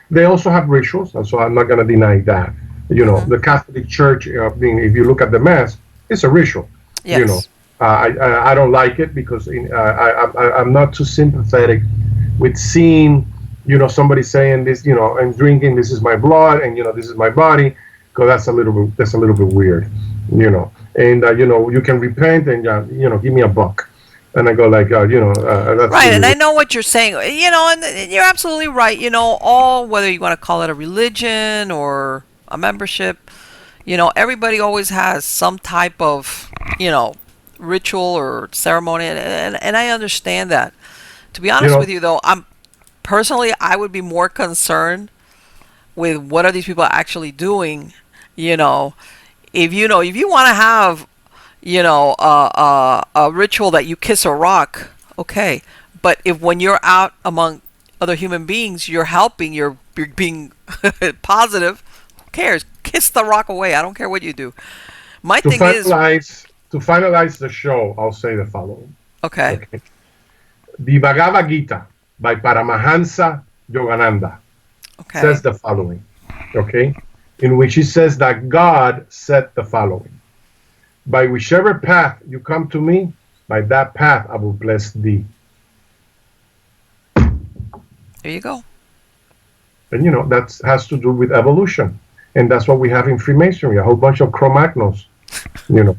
they also have rituals, and so I'm not going to deny that. The Catholic Church, if you look at the Mass, it's a ritual. Yes. I don't like it because I'm not too sympathetic with seeing somebody saying this and drinking, this is my blood, and this is my body, because that's a little bit weird. And you can repent and give me a buck, and I go like that's Right, really and I know what you're saying, and you're absolutely right. All, whether you want to call it a religion or a membership, everybody always has some type of, ritual or ceremony, and I understand that. To be honest with you, though, I would be more concerned with what are these people actually doing. If you want to have, a ritual that you kiss a rock, okay. But if when you're out among other human beings, you're helping, you're being positive, who cares? Kiss the rock away. I don't care what you do. My to thing is, finalize the show. I'll say the following. okay, The Bhagavad Gita by Paramahansa Yogananda okay, says the following, okay, in which he says that God said the following: by whichever path you come to me, by that path I will bless thee. there you go. And that has to do with evolution, and that's what we have in Freemasonry, a whole bunch of Cro-Magnos, You know,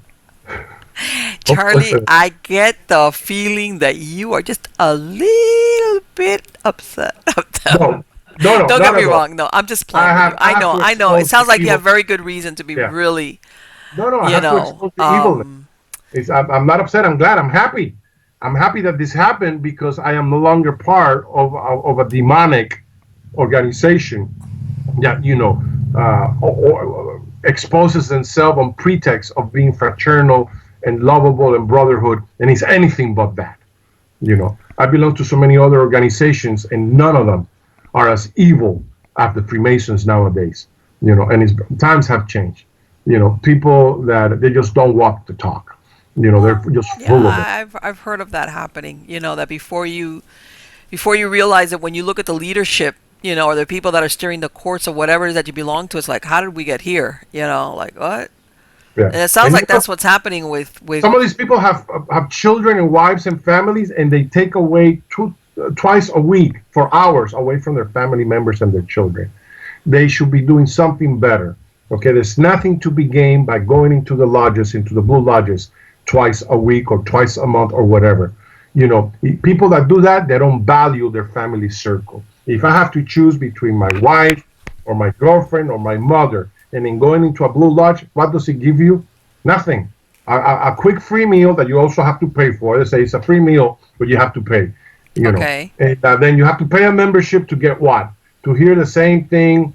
Charlie, listen, I get the feeling that you are just a little bit upset. no, no, no, Don't get not me at all. wrong. No, I'm just playing with you. I I have know, to I know. It expose the sounds like you have evil. very good reason to be Yeah. really, No, no, I you have to know, expose the evilness. I'm not upset. I'm glad. I'm happy. I'm happy that this happened because I am no longer part of a demonic organization that exposes themselves on pretext of being fraternal and lovable and brotherhood, and it's anything but that. I belong to so many other organizations, and none of them are as evil as the Freemasons nowadays. And times have changed. People that they just don't walk the talk. They're well, just yeah, full of it. I've heard of that happening. That before you realize it, when you look at the leadership, or the people that are steering the courts or whatever it is that you belong to, it's like, how did we get here? Like what? Yeah, And it sounds and like that's what's happening with. some of these people have children and wives and families, and they take away twice a week for hours away from their family members and their children. They should be doing something better. Okay, there's nothing to be gained by going into the lodges, into the blue lodges, twice a week or twice a month or whatever. People that do that, they don't value their family circle. If I have to choose between my wife or my girlfriend or my mother, and in going into a blue lodge, what does it give you? Nothing. A quick free meal that you also have to pay for. They say it's a free meal, but you have to pay. Okay. And then you have to pay a membership to get what? To hear the same thing.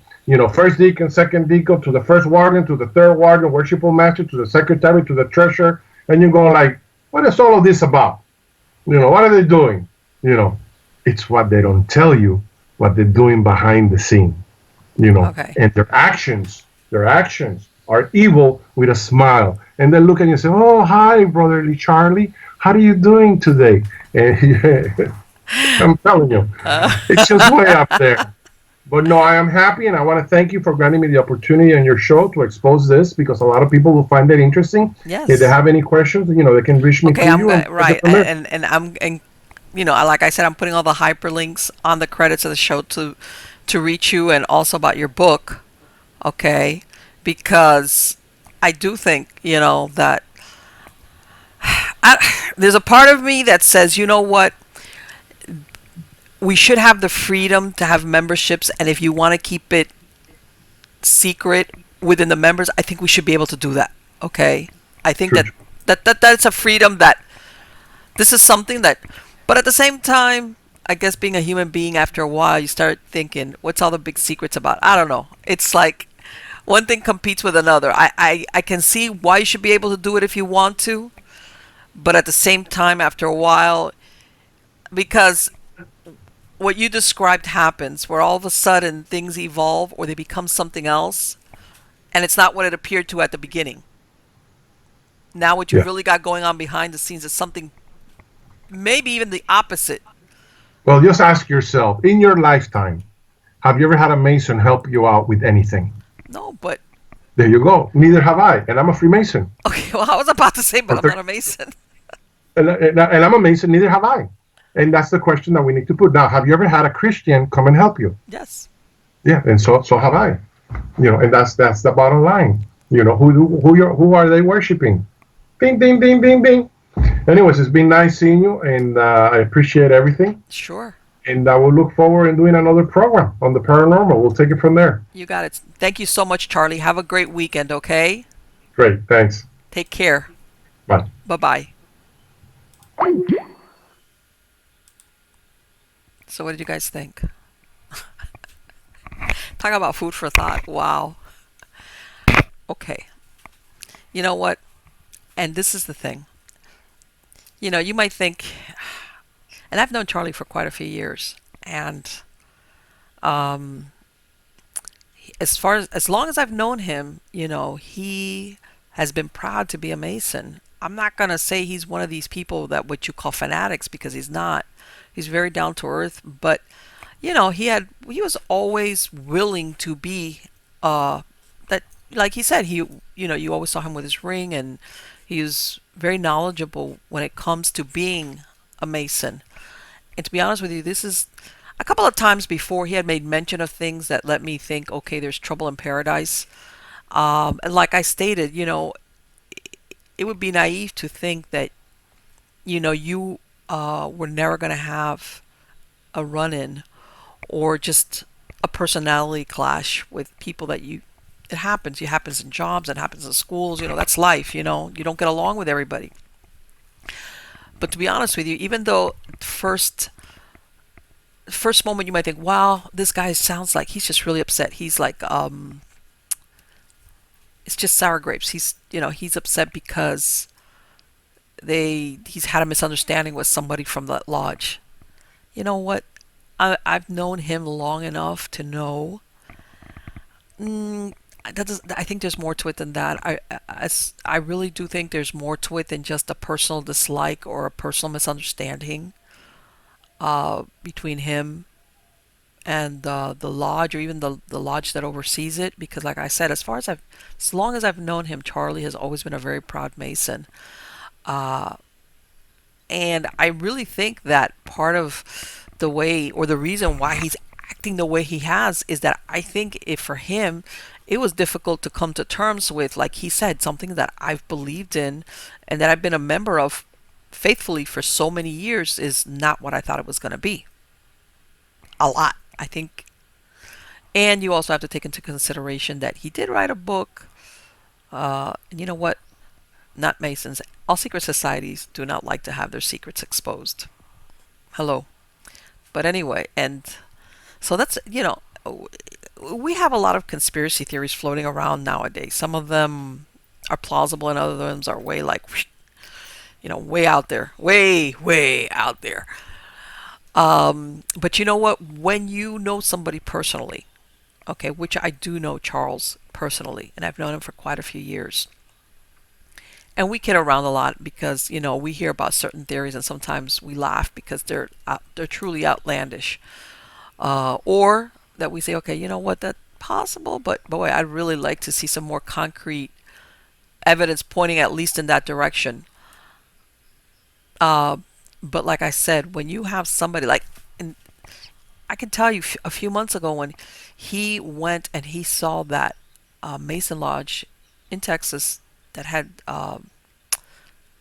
First deacon, second deacon, to the first warden, to the third warden, worshipful master, to the secretary, to the treasurer, and you're going like, what is all of this about? What are they doing? It's what they don't tell you, what they're doing behind the scene. Okay. And their actions are evil with a smile. And then look at you and say, oh, hi, brotherly Charlie. How are you doing today? And I'm telling you, it's just way up there. But no, I am happy, and I want to thank you for granting me the opportunity on your show to expose this, because a lot of people will find it interesting. If they Yes. have any questions, they can reach me Okay, through you, and we'll take right, it from there. and I'm and like I said, I'm putting all the hyperlinks on the credits of the show to reach you, and also about your book. Okay, because I do think that there's a part of me that says, you know what, we should have the freedom to have memberships, and if you want to keep it secret within the members, I think we should be able to do that. Okay, I think True. that's a freedom that this is something that, but at the same time, I guess being a human being, after a while, you start thinking, what's all the big secrets about? I don't know. It's like one thing competes with another. I can see why you should be able to do it if you want to, but at the same time, after a while, because what you described happens, where all of a sudden things evolve or they become something else, and it's not what it appeared to at the beginning. Now, what you've Yeah. really got going on behind the scenes is something, maybe even the opposite. Well, just ask yourself, in your lifetime, have you ever had a Mason help you out with anything? No, but There you go. Neither have I, and I'm a Freemason. okay. Well, I was about to say, but For I'm thir- not a Mason. and I'm a Mason. Neither have I. And that's the question that we need to put. Now, have you ever had a Christian come and help you? Yes. Yeah, and so have I. And that's the bottom line. Who are they worshiping? Ding, ding, ding, ding, ding. Anyways, it's been nice seeing you, and I appreciate everything. Sure. And I will look forward in doing another program on the paranormal. We'll take it from there. You got it. Thank you so much, Charlie. Have a great weekend, okay? Great, thanks. Take care. Bye. Bye-bye. So what did you guys think? Talk about food for thought. Wow. Okay. You know what? And this is the thing. You might think, and I've known Charlie for quite a few years, and um, as long as I've known him, he has been proud to be a Mason. I'm not gonna say he's one of these people that what you call fanatics, because he's not. He's very down to earth, but he was always willing to be that, like he said, you always saw him with his ring, and he was very knowledgeable when it comes to being a Mason. And to be honest with you, this is a couple of times before he had made mention of things that let me think, okay, there's trouble in paradise. And like I stated, it would be naive to think that, you were never going to have a run-in or just a personality clash with people that it happens. It happens in jobs, it happens in schools, that's life, you don't get along with everybody. But to be honest with you, even though first moment you might think, wow, this guy sounds like he's just really upset. He's like, it's just sour grapes. He's upset because he's had a misunderstanding with somebody from that lodge. You know what? I've known him long enough to know. Mm, I think there's more to it than that. I really do think there's more to it than just a personal dislike or a personal misunderstanding between him and the lodge, or even the lodge that oversees it. Because, like I said, as long as I've known him, Charlie has always been a very proud Mason. Uh, and I really think that part of the way, or the reason why he's acting the way he has, is that I think if for him, it was difficult to come to terms with, like he said, something that I've believed in and that I've been a member of faithfully for so many years is not what I thought it was going to be. A lot, I think. And you also have to take into consideration that he did write a book. And you know what? Not Masons. All secret societies do not like to have their secrets exposed. Hello. But anyway, and so we have a lot of conspiracy theories floating around nowadays. Some of them are plausible and others are way way out there. Way, way out there. But you know what? When you know somebody personally, okay, which I do know Charles personally, and I've known him for quite a few years. And we kid around a lot because, we hear about certain theories and sometimes we laugh because they're truly outlandish. Or that we say, okay, you know what, that's possible, but boy, I'd really like to see some more concrete evidence pointing at least in that direction. But like I said, when you have somebody like, and I can tell you a few months ago when he went and he saw that Mason Lodge in Texas that had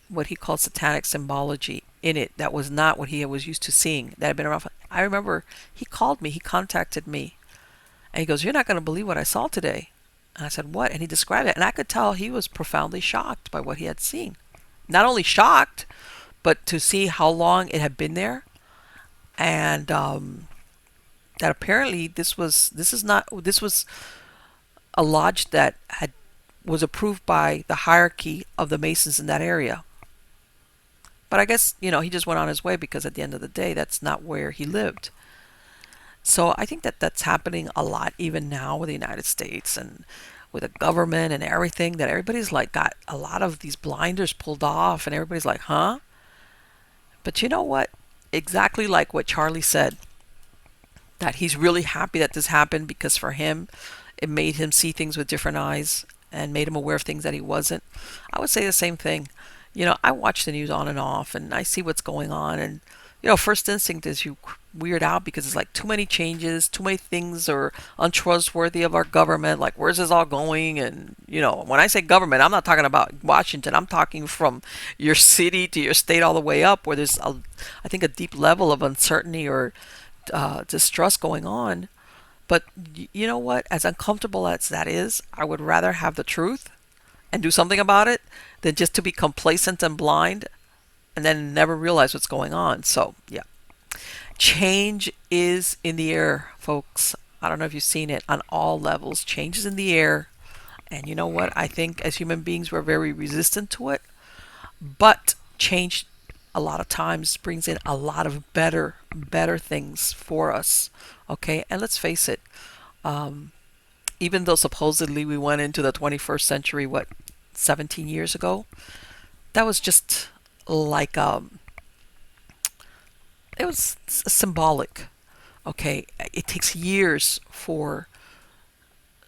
what he called satanic symbology in it, that was not what he was used to seeing, that had been around. I remember he called me, he contacted me, and he goes, "You're not going to believe what I saw today." And I said, "What?" And he described it, and I could tell he was profoundly shocked by what he had seen. Not only shocked, but to see how long it had been there, and that apparently this was a lodge that was approved by the hierarchy of the Masons in that area. But I guess, he just went on his way because at the end of the day, that's not where he lived. So I think that that's happening a lot even now with the United States and with the government and everything, that everybody's like got a lot of these blinders pulled off and everybody's like, huh? But you know what? Exactly like what Charlie said, that he's really happy that this happened because for him, it made him see things with different eyes and made him aware of things that he wasn't. I would say the same thing. I watch the news on and off and I see what's going on, and first instinct is you weird out because it's like too many changes, too many things are untrustworthy of our government. Like, where's this all going? And when I say government, I'm not talking about Washington. I'm talking from your city to your state all the way up, where there's I think a deep level of uncertainty or distrust going on. But you know what? As uncomfortable as that is, I would rather have the truth and do something about it than just to be complacent and blind and then never realize what's going on. So, yeah. Change is in the air, folks. I don't know if you've seen it on all levels. Change is in the air. And you know what? I think as human beings, we're very resistant to it. But change a lot of times brings in a lot of better things for us. Okay? And let's face it, even though supposedly we went into the 21st century, 17 years ago, that was just like, it was symbolic. Okay? It takes years for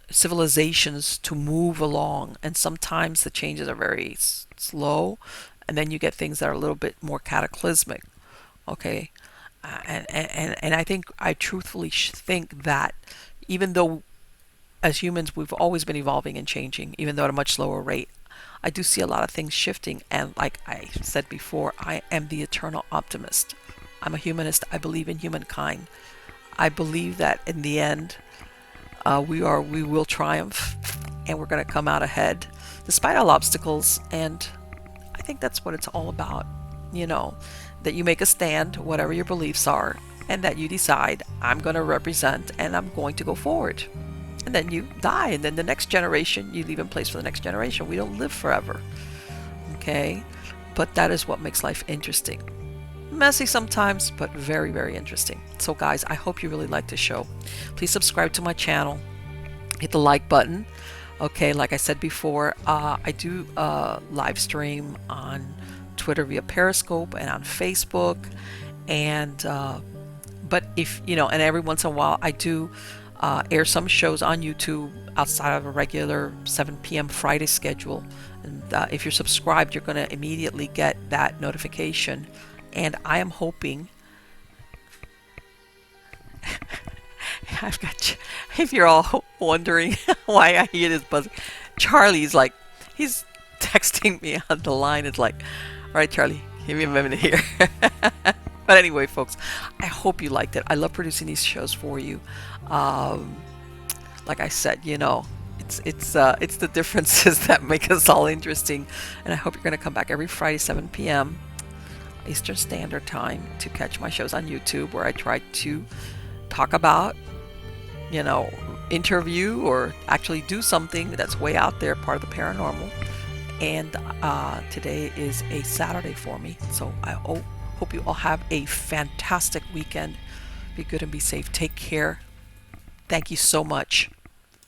civilizations to move along, and sometimes the changes are very slow, and then you get things that are a little bit more cataclysmic. Okay? And I truthfully think that even though as humans we've always been evolving and changing, even though at a much slower rate, I do see a lot of things shifting. And like I said before, I am the eternal optimist. I'm a humanist. I believe in humankind. I believe that in the end, we will triumph, and we're going to come out ahead despite all obstacles. And I think that's what it's all about, that you make a stand, whatever your beliefs are, and that you decide, I'm going to represent and I'm going to go forward. And then you die, and then the next generation, you leave in place for the next generation. We don't live forever, okay? But that is what makes life interesting. Messy sometimes, but very, very interesting. So guys, I hope you really like the show. Please subscribe to my channel. Hit the like button. Okay, like I said before, I do live stream on Twitter via Periscope and on Facebook. And but if, and every once in a while I do air some shows on YouTube outside of a regular 7 p.m. Friday schedule. And if you're subscribed, you're going to immediately get that notification. And I am hoping, if you're all wondering why I hear this buzzing, Charlie's like, he's texting me on the line. It's like, all right, Charlie, give me a minute here. But anyway, folks, I hope you liked it. I love producing these shows for you. Like I said, it's the differences that make us all interesting. And I hope you're going to come back every Friday, 7 p.m. Eastern Standard Time to catch my shows on YouTube, where I try to talk about, interview or actually do something that's way out there, part of the paranormal. And today is a Saturday for me, so I hope you all have a fantastic weekend. Be good and be safe. Take care. Thank you so much.